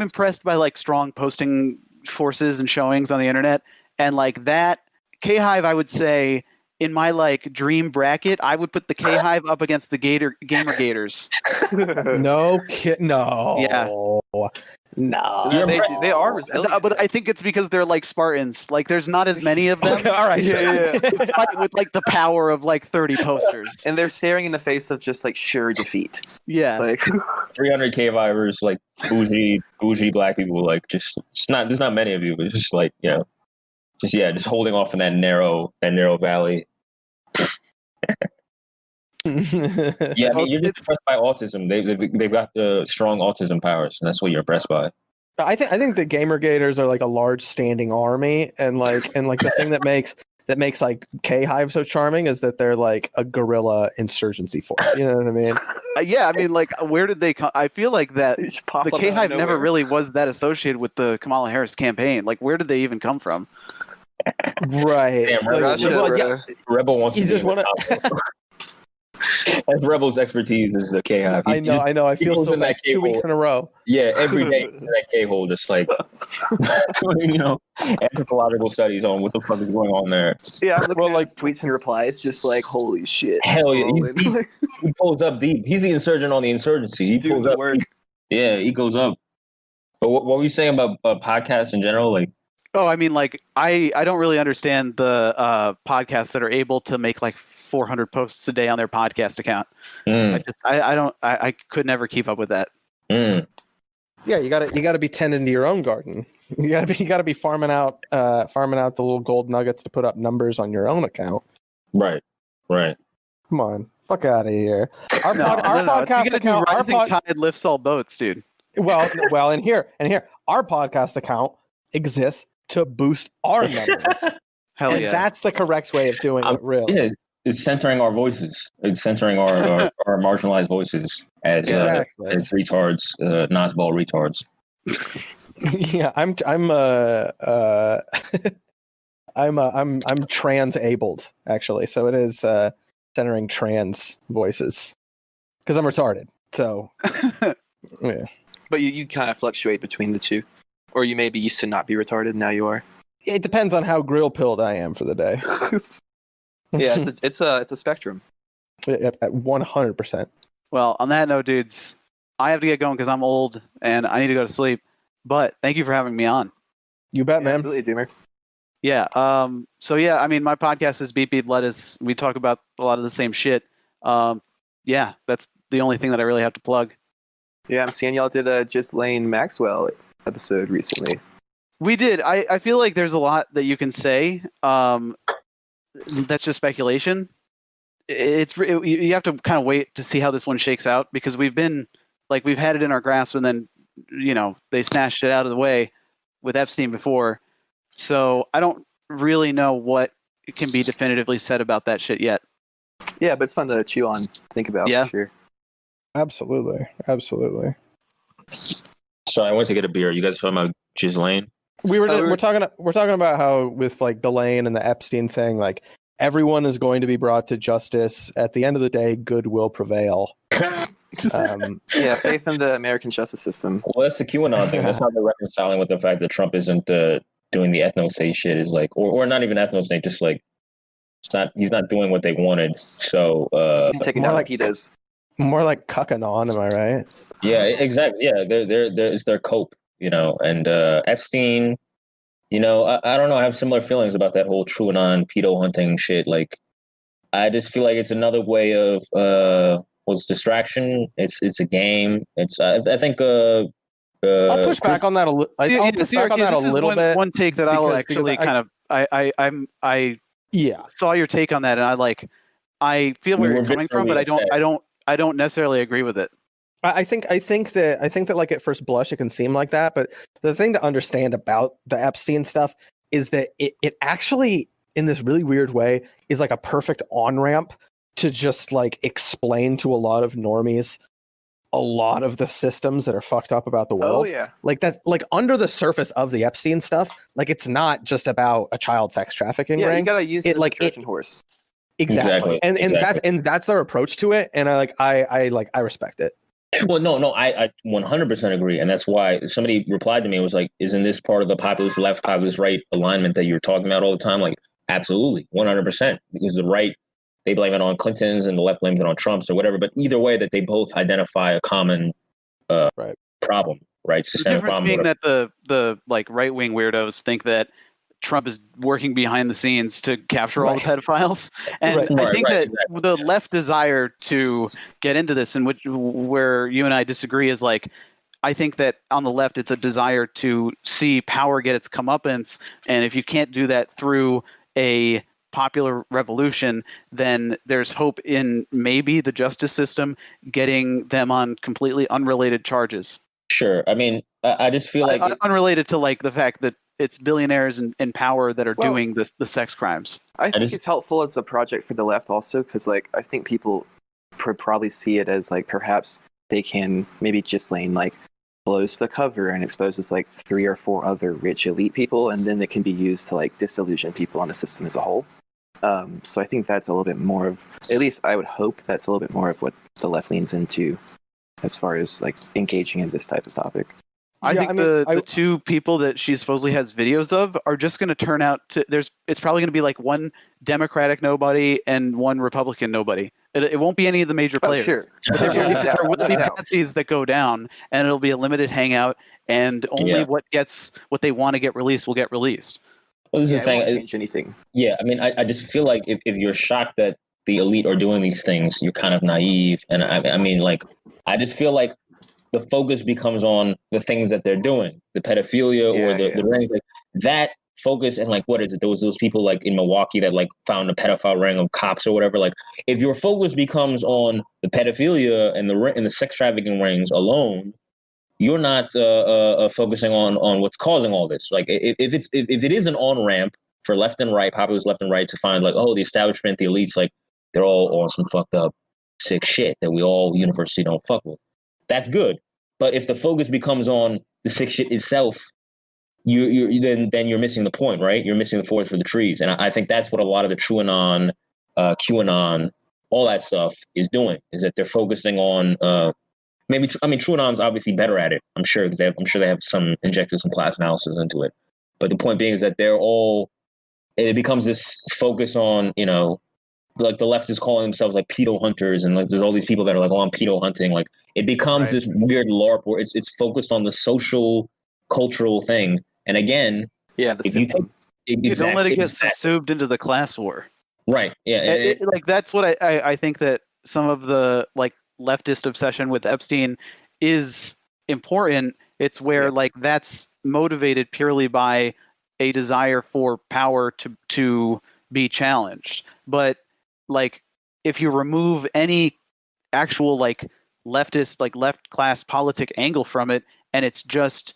impressed by like strong posting forces and showings on the internet, and like that K-Hive, I would say in my like dream bracket, I would put the K-Hive up against the Gamer Gators. No. Yeah. No. They are resilient. But I think it's because they're like Spartans. Like there's not as many of them. Okay, all right. Yeah. With like the power of like 30 posters. And they're staring in the face of just like sure defeat. Yeah. Like 300 K-Vivers, like bougie black people, like just there's not many of you, but it's just like, just holding off in that narrow valley. Yeah, I mean, you're just impressed by autism. They've got strong autism powers, and that's what you're impressed by. I think the Gamer Gators are like a large standing army, and the thing that makes like K-Hive so charming is that they're like a guerrilla insurgency force. You know what I mean? Yeah, I mean, like, where did they come? I feel like that the K-Hive never really was that associated with the Kamala Harris campaign. Like, where did they even come from? Right. Damn, Rebel wants to just want to. As Rebel's expertise is the K-Hive. I know. I feel so bad. 2 weeks in a row. Yeah, every day in that K-hole, just like doing, anthropological studies on what the fuck is going on there. Yeah, I'm looking at like tweets and replies, just like holy shit. Hell yeah, he pulls up deep. He's the insurgent on the insurgency. He pulls up. Deep. Yeah, he goes up. But what were you saying about podcasts in general? Like, oh, I mean, like I don't really understand the podcasts that are able to make like 400 posts a day on their podcast account. I could never keep up with that. Yeah, you gotta be tending to your own garden. You gotta be farming out the little gold nuggets to put up numbers on your own account. Right. Come on, fuck out of here. Our podcast account. Rising tide lifts all boats, dude. Well, and here, our podcast account exists to boost our numbers. Hell yeah, that's the correct way of doing it. Really. Yeah. It's centering our voices. It's centering our marginalized voices as retards, Nazball retards. Yeah, I'm trans-abled actually. So it is centering trans voices because I'm retarded. So, yeah. But you kind of fluctuate between the two, or you maybe used to not be retarded, now you are. It depends on how grill-pilled I am for the day. Yeah, it's a spectrum. At 100%. Well, on that note, dudes, I have to get going because I'm old and I need to go to sleep. But thank you for having me on. You bet, man. Absolutely, Doomer. Yeah. So yeah, I mean, my podcast is Beep Beep Lettuce. We talk about a lot of the same shit. Yeah, that's the only thing that I really have to plug. Yeah, I'm seeing y'all did a Ghislaine Maxwell episode recently. We did. I feel like there's a lot that you can say. That's just speculation. You have to kind of wait to see how this one shakes out because we've had it in our grasp and then they snatched it out of the way with Epstein before. So I don't really know what can be definitively said about that shit yet. Yeah, but it's fun to chew on, think about. Yeah. For sure. Absolutely. Sorry, I went to get a beer. You guys talking about Ghislaine? We're talking about how with like Delane and the Epstein thing, like everyone is going to be brought to justice. At the end of the day, good will prevail. Yeah, faith in the American justice system. Well, that's the QAnon thing. That's not the reconciling with the fact that Trump isn't doing the ethno-state shit. Is like, or not even ethno-state, just like he's not doing what they wanted. So he's taking down like he does. More like cucking on, am I right? Yeah, exactly. Yeah, it's their cope, and Epstein, I don't know. I have similar feelings about that whole TrueAnon pedo hunting shit. Like, I just feel like it's another way of distraction. It's a game. It's I think I'll push back on that a little. I'll push back on that a little bit. One take that I'll actually kind of I saw your take on that, and I feel where you're coming from, but I don't necessarily agree with it. I think that like at first blush it can seem like that, but the thing to understand about the Epstein stuff is that it actually, in this really weird way, is like a perfect on-ramp to just like explain to a lot of normies a lot of the systems that are fucked up about the world. Oh yeah. Like that, like under the surface of the Epstein stuff, like it's not just about a child sex trafficking ring. You gotta use it like Trojan horse. Exactly. And that's their approach to it, and I respect it. Well, no, I 100% agree, and that's why somebody replied to me and was like, "Isn't this part of the populist left, populist right alignment that you're talking about all the time?" Like, absolutely, 100%, because the right, they blame it on Clintons and the left blames it on Trump's or whatever. But either way, that they both identify a common problem, right? The difference being that the like right wing weirdos think that Trump is working behind the scenes to capture all the pedophiles, and I think that the left desire to get into this, and where you and I disagree, is like, I think that on the left it's a desire to see power get its comeuppance, and if you can't do that through a popular revolution, then there's hope in maybe the justice system getting them on completely unrelated charges. Sure, I mean, I just feel like unrelated to like the fact that it's billionaires in power that are doing the sex crimes. I think it's helpful as a project for the left also, because like I think people probably see it as like perhaps they can maybe Ghislaine like blows the cover and exposes like 3 or 4 other rich elite people, and then it can be used to like disillusion people on the system as a whole. So I think that's a little bit more of, at least I would hope that's a little bit more of what the left leans into as far as like engaging in this type of topic. I think the two people that she supposedly has videos of are just going to turn out to it's probably going to be like one Democratic nobody and one Republican nobody. It won't be any of the major players. Sure. There will be patsies that go down, and it'll be a limited hangout, and only what they want to get released will get released. Well, this is the thing. It won't change anything. Yeah, I mean, I just feel like if you're shocked that the elite are doing these things, you're kind of naive. And I mean, like, I just feel like the focus becomes on the things that they're doing, the pedophilia or the rings, like that focus. And like, what is it? There was those people like in Milwaukee that like found a pedophile ring of cops or whatever. Like, if your focus becomes on the pedophilia and the sex trafficking rings alone, you're not focusing on what's causing all this. Like, if it is an on ramp for left and right, populist left and right, to find like, oh, the establishment, the elites, like they're all on some fucked up sick shit that we all university don't fuck with. That's good. But if the focus becomes on the sick shit itself, then you're missing the point, right? You're missing the forest for the trees. And I think that's what a lot of the TrueAnon, QAnon all that stuff is doing, is that they're focusing on maybe. I mean, TrueAnon's obviously better at it. I'm sure because I'm sure they have injected some class analysis into it. But the point being is that it becomes this focus on, like the left is calling themselves like pedo hunters, and like there's all these people that are like, oh, I'm pedo hunting. Like it becomes this weird LARP where it's focused on the social, cultural thing. And again, if you don't let it get subsumed into the class war. Right. Yeah. Like that's what I think that some of the like leftist obsession with Epstein is important. It's where like that's motivated purely by a desire for power to be challenged. But like if you remove any actual like leftist, like left class politic angle from it, and it's just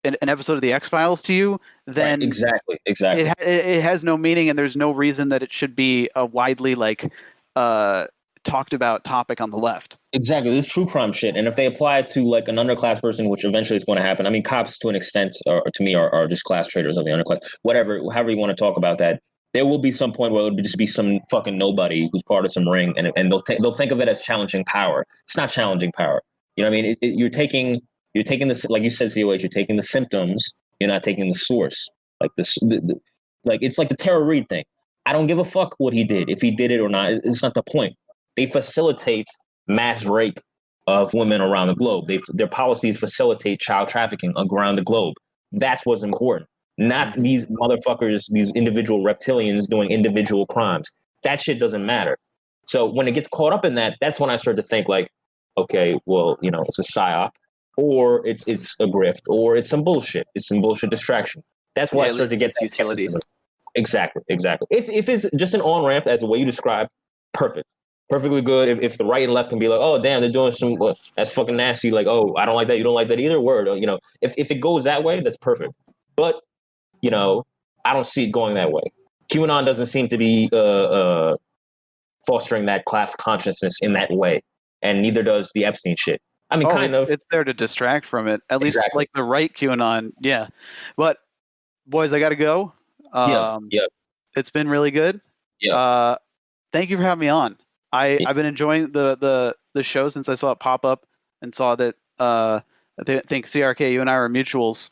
an episode of the X-Files to you, then exactly it has no meaning, and there's no reason that it should be a widely like talked about topic on the left. Exactly, this true crime shit, and if they apply it to like an underclass person, which eventually is going to happen. I mean, cops to an extent, to me, are just class traders of the underclass. Whatever, however you want to talk about that, there will be some point where it'll just be some fucking nobody who's part of some ring, and they'll think of it as challenging power. It's not challenging power. You know what I mean? You're taking this, like you said, COH. You're taking the symptoms. You're not taking the source. Like like it's like the Tara Reid thing. I don't give a fuck what he did, if he did it or not. It's not the point. They facilitate mass rape of women around the globe. Their policies facilitate child trafficking around the globe. That's what's important. Not these motherfuckers, these individual reptilians doing individual crimes. That shit doesn't matter. So when it gets caught up in that, that's when I start to think like, okay, well, it's a psyop, or it's a grift, or it's some bullshit. It's some bullshit distraction. That's why I start to get utility. Exactly. If it's just an on-ramp as the way you described, perfectly good. If the right and left can be like, oh damn, they're doing some that's fucking nasty. Like, oh, I don't like that. You don't like that either. Word. If it goes that way, that's perfect. But I don't see it going that way. QAnon doesn't seem to be fostering that class consciousness in that way, and neither does the Epstein shit. I mean, it's there to distract from it. At least like the right QAnon, yeah. But boys, I got to go. Yeah. It's been really good. Yeah. Thank you for having me on. I've been enjoying the show since I saw it pop up and saw that I think CRK, you and I are mutuals,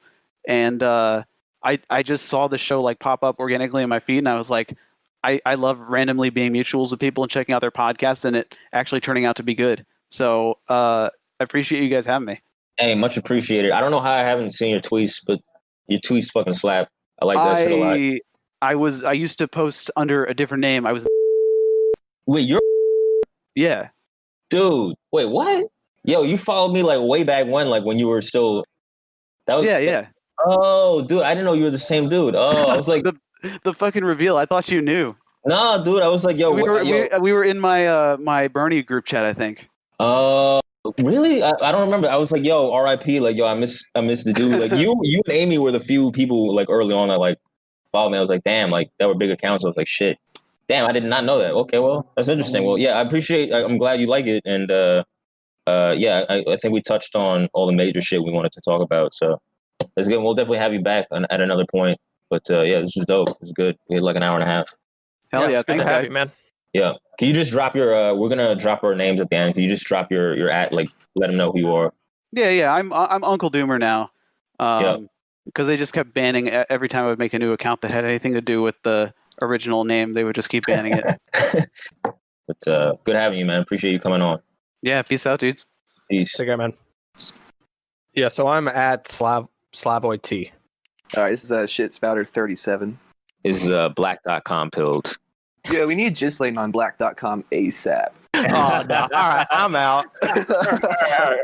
and I just saw the show like pop up organically in my feed, and I was like, I love randomly being mutuals with people and checking out their podcasts, and it actually turning out to be good. So I appreciate you guys having me. Hey, much appreciated. I don't know how I haven't seen your tweets, but your tweets fucking slap. I like that shit a lot. I used to post under a different name. Wait, you're yeah. Dude, wait, what? Yo, you followed me like way back when you were still. That was yeah. Oh, dude, I didn't know you were the same dude. Oh, I was like the fucking reveal. I thought you knew. Nah, dude, I was like, yo, we were in my my Bernie group chat, I think. Really? I don't remember. I was like, yo, R.I.P. Like, yo, I miss the dude. Like, you and Amy were the few people like early on that like followed me. I was like, damn, like that were big accounts. I was like, shit, damn, I did not know that. Okay, well, that's interesting. Well, yeah, I appreciate. I'm glad you like it, and yeah, I think we touched on all the major shit we wanted to talk about. So that's good. We'll definitely have you back at another point. But yeah, this was dope. It was good. We had like an hour and a half. Hell yeah, thanks, guys. You, man. Yeah. Can you just drop your? We're gonna drop our names at the end. Can you just drop your at, like, let them know who you are? Yeah. I'm UncleDoomer now. Yeah. Because they just kept banning every time I would make a new account that had anything to do with the original name. They would just keep banning it. But good having you, man. Appreciate you coming on. Yeah. Peace out, dudes. Peace. Take care, man. Yeah. So I'm at Slavoid T. All right. This is Shit Spouter 37. Is black.com pilled. Yeah, we need Ghislaine on black.com ASAP. Oh, no. All right. I'm out. All right.